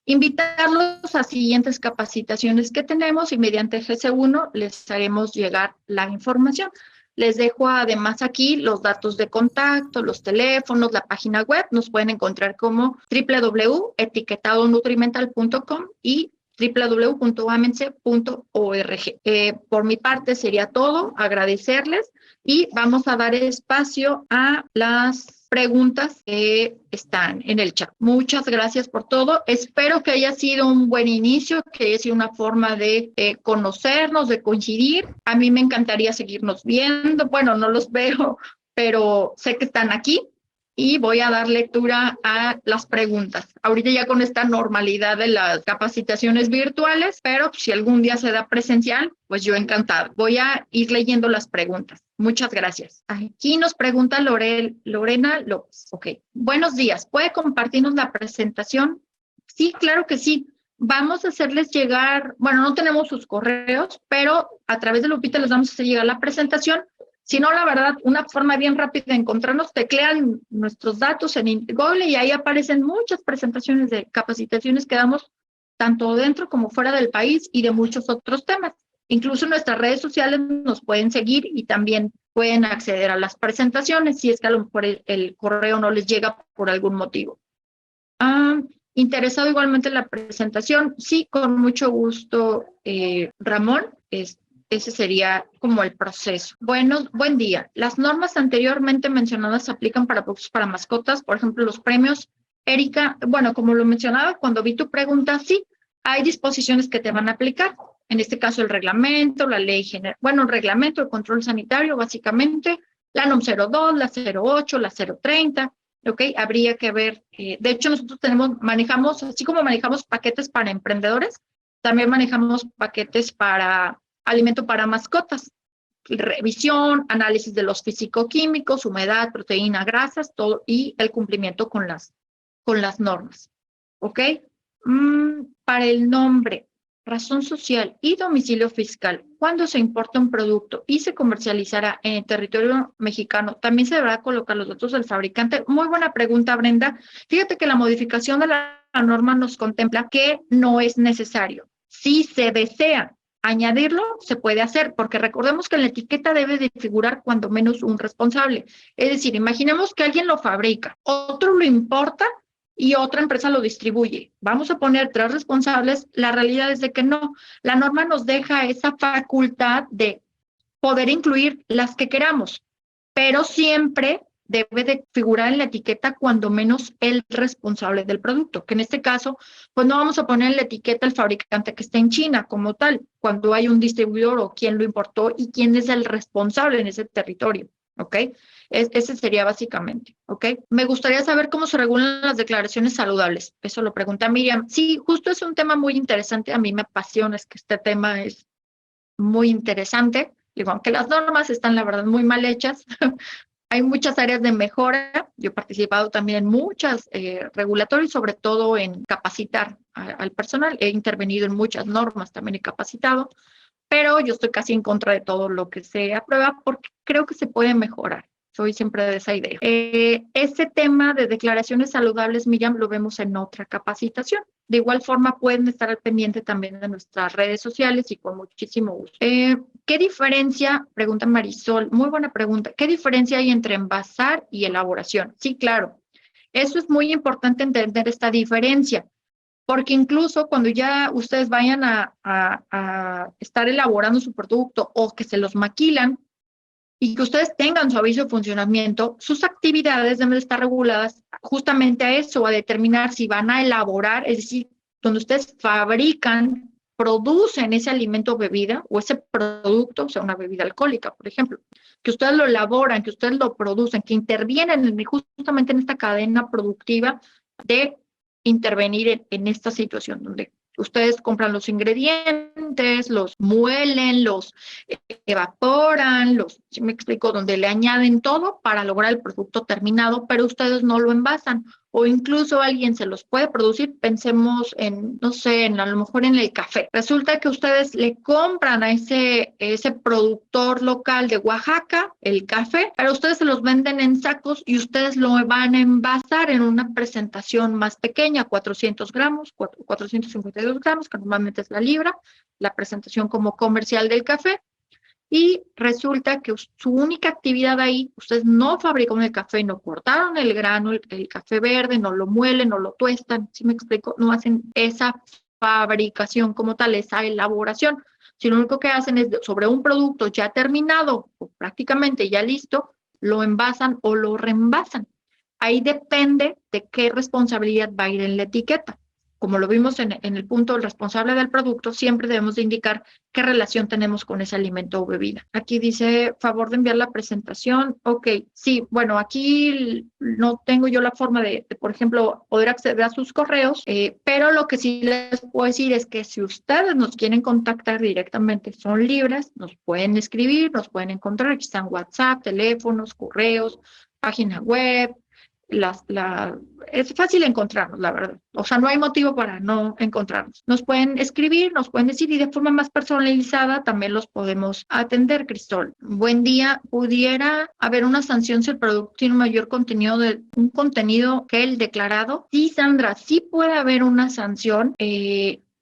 Speaker 2: invitarlos a siguientes capacitaciones que tenemos y mediante GC1 les haremos llegar la información. Les dejo además aquí los datos de contacto, los teléfonos, la página web. Nos pueden encontrar como www.etiquetadonutrimental.com y www.amense.org. Por mi parte sería todo, agradecerles y vamos a dar espacio a las preguntas que están en el chat. Muchas gracias por todo. Espero que haya sido un buen inicio, que haya sido una forma de conocernos, de coincidir. A mí me encantaría seguirnos viendo. Bueno, no los veo, pero sé que están aquí. Y voy a dar lectura a las preguntas. Ahorita ya con esta normalidad de las capacitaciones virtuales, pero si algún día se da presencial, pues yo encantada. Voy a ir leyendo las preguntas. Muchas gracias. Aquí nos pregunta Lorena López. Ok. Buenos días. ¿Puede compartirnos la presentación? Sí, claro que sí. Vamos a hacerles llegar, bueno, no tenemos sus correos, pero a través de Lupita les vamos a hacer llegar la presentación. Si no, la verdad, una forma bien rápida de encontrarnos, teclean nuestros datos en Google y ahí aparecen muchas presentaciones de capacitaciones que damos tanto dentro como fuera del país y de muchos otros temas. Incluso en nuestras redes sociales nos pueden seguir y también pueden acceder a las presentaciones si es que a lo mejor el correo no les llega por algún motivo. ¿Interesado igualmente en la presentación? Sí, con mucho gusto, Ramón. Ese sería como el proceso. Buen día. Las normas anteriormente mencionadas se aplican para productos para mascotas, por ejemplo, los premios. Erika, bueno, como lo mencionaba, cuando vi tu pregunta, sí, hay disposiciones que te van a aplicar. En este caso, el reglamento, la ley general, bueno, el reglamento, el control sanitario, básicamente, La NOM 02, la 08, la 030, ¿ok? Habría que ver, de hecho nosotros manejamos, así como manejamos paquetes para emprendedores, también manejamos paquetes para alimento para mascotas, revisión, análisis de los físico-químicos, humedad, proteína, grasas, todo, y el cumplimiento con las normas, ¿ok? Para el nombre, razón social y domicilio fiscal, cuando se importa un producto y se comercializará en el territorio mexicano, ¿también se deberá colocar los datos del fabricante? Muy buena pregunta, Brenda. Fíjate que la modificación de la norma nos contempla que no es necesario. Si se desea añadirlo, se puede hacer, porque recordemos que en la etiqueta debe de figurar cuando menos un responsable. Es decir, imaginemos que alguien lo fabrica, otro lo importa y otra empresa lo distribuye. Vamos a poner 3 responsables. La realidad es de que no. La norma nos deja esa facultad de poder incluir las que queramos, pero siempre debe de figurar en la etiqueta cuando menos el responsable del producto, que en este caso, pues no vamos a poner en la etiqueta el fabricante que está en China como tal, cuando hay un distribuidor o quién lo importó y quién es el responsable en ese territorio, ¿ok? Ese sería básicamente, ¿ok? Me gustaría saber cómo se regulan las declaraciones saludables. Eso lo pregunta Miriam. Sí, justo es un tema muy interesante. A mí me apasiona, es que este tema es muy interesante. Digo, aunque las normas están, la verdad, muy mal hechas, hay muchas áreas de mejora. Yo he participado también en muchas regulatorias, sobre todo en capacitar al personal. He intervenido en muchas normas, también he capacitado, pero yo estoy casi en contra de todo lo que se aprueba porque creo que se puede mejorar. Soy siempre de esa idea. Ese tema de declaraciones saludables, Miriam, lo vemos en otra capacitación. De igual forma, pueden estar al pendiente también de nuestras redes sociales y con muchísimo gusto. ¿Qué diferencia? Pregunta Marisol. Muy buena pregunta. ¿Qué diferencia hay entre envasar y elaboración? Sí, claro. Eso es muy importante entender esta diferencia, porque incluso cuando ya ustedes vayan a estar elaborando su producto o que se los maquilan, y que ustedes tengan su aviso de funcionamiento, sus actividades deben estar reguladas justamente a eso, a determinar si van a elaborar, es decir, donde ustedes fabrican, producen ese alimento o bebida o ese producto, o sea, una bebida alcohólica, por ejemplo, que ustedes lo elaboran, que ustedes lo producen, que intervienen justamente en esta cadena productiva de intervenir en esta situación donde ustedes compran los ingredientes, los muelen, los evaporan, si me explico, donde le añaden todo para lograr el producto terminado, pero ustedes no lo envasan. O incluso alguien se los puede producir, pensemos en, no sé, a lo mejor en el café. Resulta que ustedes le compran a ese productor local de Oaxaca el café, pero ustedes se los venden en sacos y ustedes lo van a envasar en una presentación más pequeña, 400 gramos, 452 gramos, que normalmente es la libra, la presentación como comercial del café. Y resulta que su única actividad ahí, ustedes no fabrican el café, no cortaron el grano, el café verde, no lo muelen, no lo tuestan, ¿sí me explico? No hacen esa fabricación como tal, esa elaboración, sino lo único que hacen es sobre un producto ya terminado o prácticamente ya listo, lo envasan o lo reenvasan. Ahí depende de qué responsabilidad va a ir en la etiqueta. Como lo vimos en el punto del responsable del producto, siempre debemos de indicar qué relación tenemos con ese alimento o bebida. Aquí dice, favor de enviar la presentación. Ok, sí, bueno, aquí no tengo yo la forma de por ejemplo, poder acceder a sus correos, pero lo que sí les puedo decir es que si ustedes nos quieren contactar directamente, son libres, nos pueden escribir, nos pueden encontrar, aquí están WhatsApp, teléfonos, correos, página web. Es fácil encontrarnos, la verdad. O sea, no hay motivo para no encontrarnos. Nos pueden escribir, nos pueden decir y de forma más personalizada también los podemos atender, Cristóbal. Buen día. ¿Pudiera haber una sanción si el producto tiene un mayor contenido un contenido que el declarado? Sí, Sandra, sí puede haber una sanción.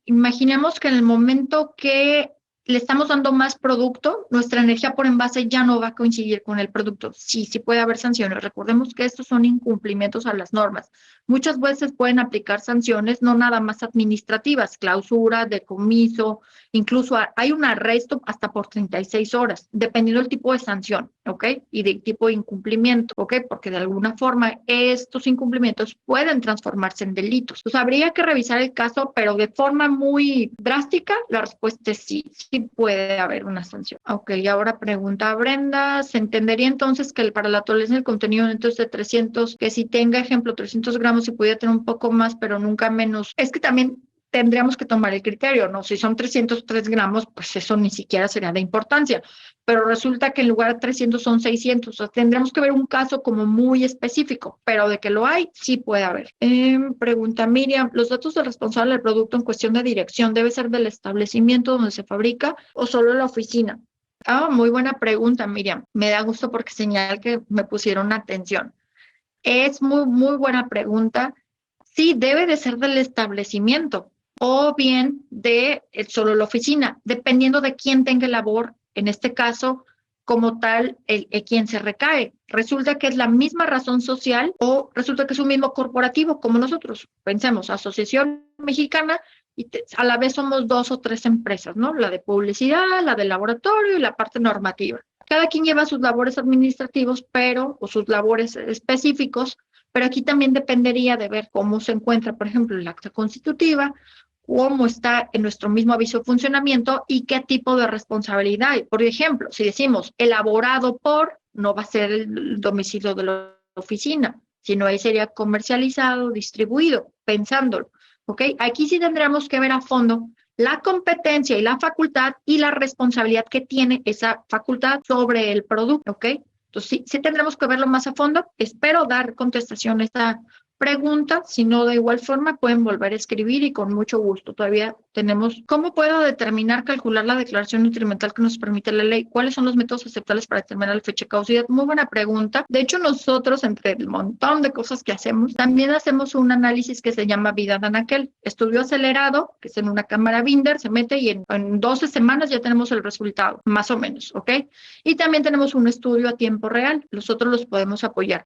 Speaker 2: Imaginemos que en el momento que le estamos dando más producto, nuestra energía por envase ya no va a coincidir con el producto. Sí, sí puede haber sanciones. Recordemos que estos son incumplimientos a las normas. Muchas veces pueden aplicar sanciones, no nada más administrativas, clausura, decomiso, Incluso hay un arresto hasta por 36 horas, dependiendo del tipo de sanción, ¿ok? Y del tipo de incumplimiento, ¿ok? Porque de alguna forma estos incumplimientos pueden transformarse en delitos. Entonces habría que revisar el caso, pero de forma muy drástica, la respuesta es sí, sí puede haber una sanción. Ok, y ahora pregunta Brenda, ¿se entendería entonces que para la tolerancia del contenido entonces de 300, que si tenga, ejemplo, 300 gramos, se pudiera tener un poco más, pero nunca menos? Es que también tendríamos que tomar el criterio, ¿no? Si son 303 gramos, pues eso ni siquiera sería de importancia, pero resulta que en lugar de 300 son 600, o sea, tendríamos que ver un caso como muy específico, pero de que lo hay, sí puede haber. Pregunta Miriam, ¿los datos del responsable del producto en cuestión de dirección debe ser del establecimiento donde se fabrica o solo la oficina? Ah, muy buena pregunta, Miriam. Me da gusto porque señal que me pusieron atención. Es muy, muy buena pregunta. Sí, debe de ser del establecimiento o bien de solo la oficina, dependiendo de quién tenga labor, en este caso, como tal, quien se recae. Resulta que es la misma razón social o resulta que es un mismo corporativo como nosotros. Pensemos, Asociación Mexicana, y a la vez somos 2 o 3 empresas, ¿no? La de publicidad, la del laboratorio y la parte normativa. Cada quien lleva sus labores administrativos, o sus labores específicos, pero aquí también dependería de ver cómo se encuentra, por ejemplo, el acta constitutiva, cómo está en nuestro mismo aviso de funcionamiento y qué tipo de responsabilidad hay. Por ejemplo, si decimos elaborado por, no va a ser el domicilio de la oficina, sino ahí sería comercializado, distribuido, pensándolo. ¿Ok? Aquí sí tendremos que ver a fondo la competencia y la facultad y la responsabilidad que tiene esa facultad sobre el producto, ¿ok? Entonces, sí tendremos que verlo más a fondo. Espero dar contestación a esta pregunta. Si no, de igual forma, pueden volver a escribir y con mucho gusto. Todavía tenemos, ¿cómo puedo determinar, calcular la declaración nutrimental que nos permite la ley? ¿Cuáles son los métodos aceptables para determinar la fecha de caducidad? Muy buena pregunta. De hecho, nosotros, entre el montón de cosas que hacemos, también hacemos un análisis que se llama vida de anaquel. Estudio acelerado, que es en una cámara Binder, se mete y en 12 semanas ya tenemos el resultado, más o menos, ¿ok? Y también tenemos un estudio a tiempo real. Nosotros los podemos apoyar.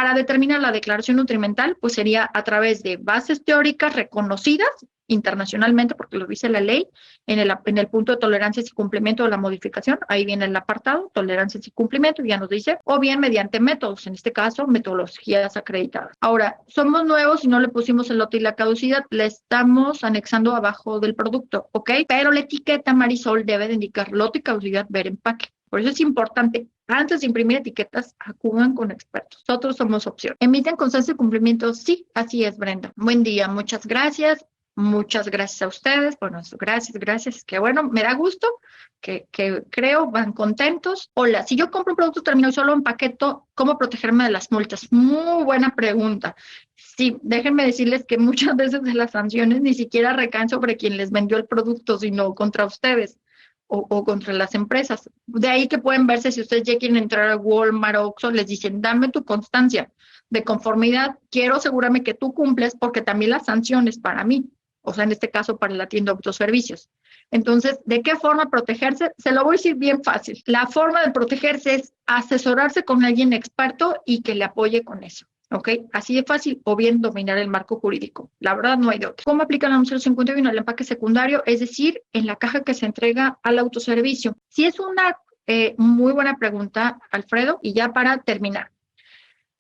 Speaker 2: Para determinar la declaración nutrimental, pues sería a través de bases teóricas reconocidas internacionalmente, porque lo dice la ley, en el punto de tolerancias y cumplimiento de la modificación, ahí viene el apartado, tolerancias y cumplimiento, ya nos dice, o bien mediante métodos, en este caso, metodologías acreditadas. Ahora, somos nuevos y no le pusimos el lote y la caducidad, le estamos anexando abajo del producto, ¿ok? Pero la etiqueta, Marisol, debe de indicar lote y caducidad, ver empaque. Por eso es importante, antes de imprimir etiquetas, acudan con expertos. Nosotros somos opción. ¿Emiten constancia de cumplimiento? Sí, así es, Brenda. Buen día, muchas gracias. Muchas gracias a ustedes. Bueno, gracias. Qué bueno, me da gusto que creo van contentos. Hola, si yo compro un producto terminado y solo empaqueto, ¿cómo protegerme de las multas? Muy buena pregunta. Sí, déjenme decirles que muchas veces de las sanciones ni siquiera recaen sobre quien les vendió el producto, sino contra ustedes. O contra las empresas. De ahí que pueden verse si ustedes ya quieren entrar a Walmart o Oxxo, les dicen, dame tu constancia de conformidad, quiero asegurarme que tú cumples porque también las sanciones para mí, o sea, en este caso para la tienda de autoservicios. Entonces, ¿de qué forma protegerse? Se lo voy a decir bien fácil. La forma de protegerse es asesorarse con alguien experto y que le apoye con eso. ¿Ok? Así de fácil, o bien dominar el marco jurídico. La verdad, no hay de otra. ¿Cómo aplica la NOM 051 en el empaque secundario? Es decir, en la caja que se entrega al autoservicio. Sí, es una muy buena pregunta, Alfredo, y ya para terminar.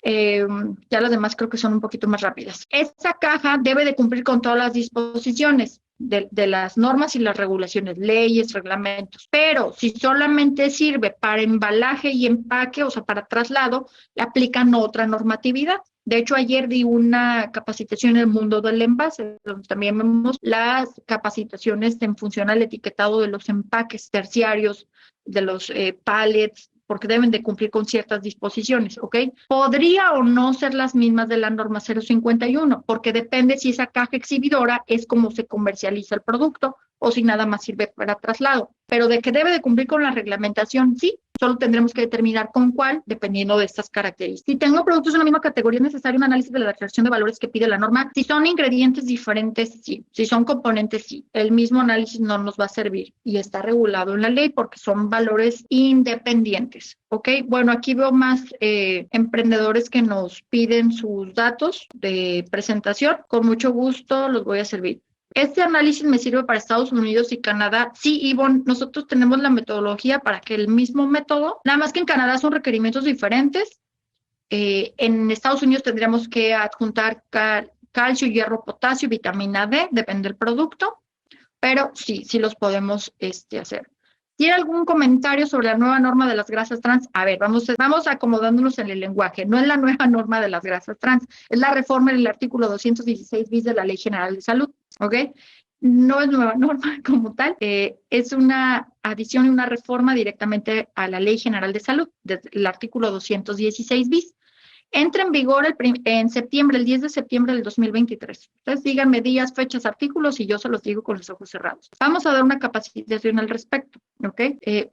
Speaker 2: Ya las demás creo que son un poquito más rápidas. Esta caja debe de cumplir con todas las disposiciones de las normas y las regulaciones, leyes, reglamentos, pero si solamente sirve para embalaje y empaque, o sea, para traslado, le aplican otra normatividad. De hecho, ayer di una capacitación en el mundo del envase, donde también vemos las capacitaciones en función al etiquetado de los empaques terciarios, de los pallets, porque deben de cumplir con ciertas disposiciones, ¿ok? Podría o no ser las mismas de la norma 051, porque depende si esa caja exhibidora es como se comercializa el producto o si nada más sirve para traslado. Pero de que debe de cumplir con la reglamentación, sí, solo tendremos que determinar con cuál, dependiendo de estas características. Si tengo productos en la misma categoría, es necesario un análisis de la declaración de valores que pide la norma. Si son ingredientes diferentes, sí. Si son componentes, sí. El mismo análisis no nos va a servir y está regulado en la ley porque son valores independientes. ¿Ok? Bueno, aquí veo más emprendedores que nos piden sus datos de presentación. Con mucho gusto los voy a servir. Este análisis me sirve para Estados Unidos y Canadá. Sí, Ivonne, nosotros tenemos la metodología para que el mismo método, nada más que en Canadá son requerimientos diferentes. En Estados Unidos tendríamos que adjuntar calcio, hierro, potasio, vitamina D, depende del producto, pero sí los podemos hacer. ¿Tiene algún comentario sobre la nueva norma de las grasas trans? A ver, vamos acomodándonos en el lenguaje. No es la nueva norma de las grasas trans, es la reforma en el artículo 216 bis de la Ley General de Salud, ¿ok? No es nueva norma como tal, es una adición y una reforma directamente a la Ley General de Salud, del artículo 216 bis. Entra en vigor en septiembre, el 10 de septiembre del 2023. Entonces díganme días, fechas, artículos y yo se los digo con los ojos cerrados. Vamos a dar una capacitación al respecto, ¿ok?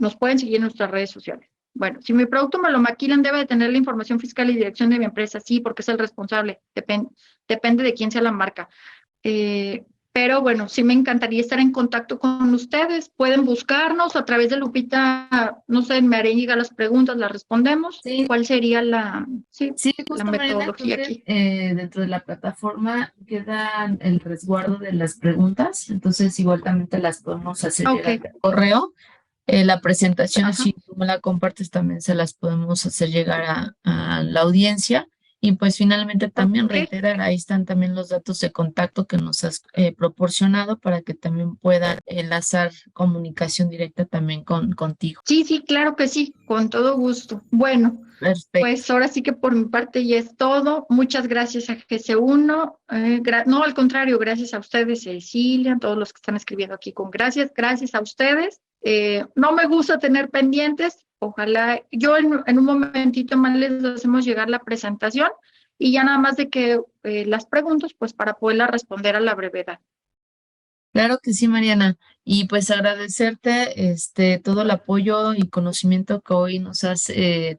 Speaker 2: Nos pueden seguir en nuestras redes sociales. Bueno, si mi producto me lo maquilan, debe de tener la información fiscal y dirección de mi empresa. Sí, porque es el responsable. Depende de quién sea la marca. Pero bueno, sí me encantaría estar en contacto con ustedes. Pueden buscarnos a través de Lupita, no sé, me haré llegar las preguntas, las respondemos.
Speaker 1: Sí.
Speaker 2: ¿Cuál sería la
Speaker 1: Justo,
Speaker 2: metodología
Speaker 1: Mariana,
Speaker 2: aquí?
Speaker 1: dentro de la plataforma queda el resguardo de las preguntas, entonces igual también te las podemos hacer llegar
Speaker 2: Ok,
Speaker 1: al correo. La presentación,
Speaker 2: ajá.
Speaker 1: si tú me la compartes, también se las podemos hacer llegar a la audiencia. Y pues finalmente también
Speaker 2: Ok.
Speaker 1: reiterar, ahí están también los datos de contacto que nos has proporcionado para que también puedan enlazar comunicación directa también contigo.
Speaker 2: Sí, claro que sí, con todo gusto. Bueno,
Speaker 1: Perfecto.
Speaker 2: pues ahora sí que por mi parte ya es todo. Muchas gracias a GC1. No, al contrario, gracias a ustedes, Cecilia, a todos los que están escribiendo aquí con gracias a ustedes. No me gusta tener pendientes. Ojalá, yo en un momentito más les hacemos llegar la presentación y ya nada más de que las preguntas, pues para poderlas responder a la brevedad.
Speaker 1: Claro que sí, Mariana. Y pues agradecerte todo el apoyo y conocimiento que hoy nos has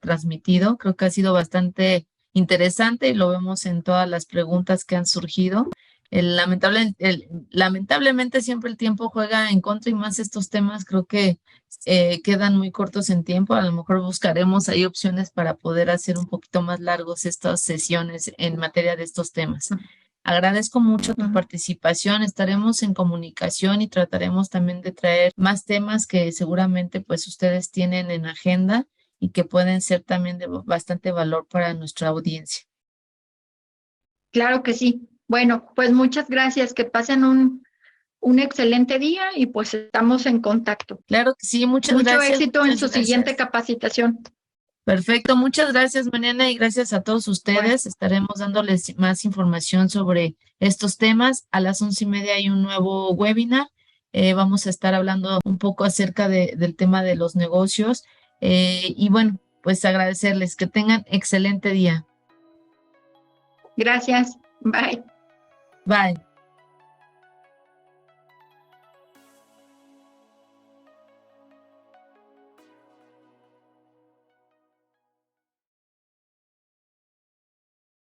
Speaker 1: transmitido. Creo que ha sido bastante interesante y lo vemos en todas las preguntas que han surgido. Lamentablemente siempre el tiempo juega en contra y más estos temas creo que quedan muy cortos en tiempo. A lo mejor buscaremos ahí opciones para poder hacer un poquito más largos estas sesiones en materia de estos temas. Agradezco mucho tu participación, estaremos en comunicación y trataremos también de traer más temas que seguramente pues ustedes tienen en agenda y que pueden ser también de bastante valor para nuestra audiencia.
Speaker 2: Claro que sí. Bueno, pues muchas gracias. Que pasen un excelente día y pues estamos en contacto.
Speaker 1: Claro que sí,
Speaker 2: Mucho éxito en
Speaker 1: muchas
Speaker 2: su siguiente
Speaker 1: gracias.
Speaker 2: capacitación.
Speaker 1: Perfecto, muchas gracias, Mariana, y gracias a todos
Speaker 2: Bueno,
Speaker 1: ustedes. Estaremos dándoles más información sobre estos temas. A las 11:30 hay un nuevo webinar. Vamos a estar hablando un poco acerca del tema de los negocios. Y bueno, pues agradecerles que tengan excelente día.
Speaker 2: gracias. Bye.
Speaker 1: Bye.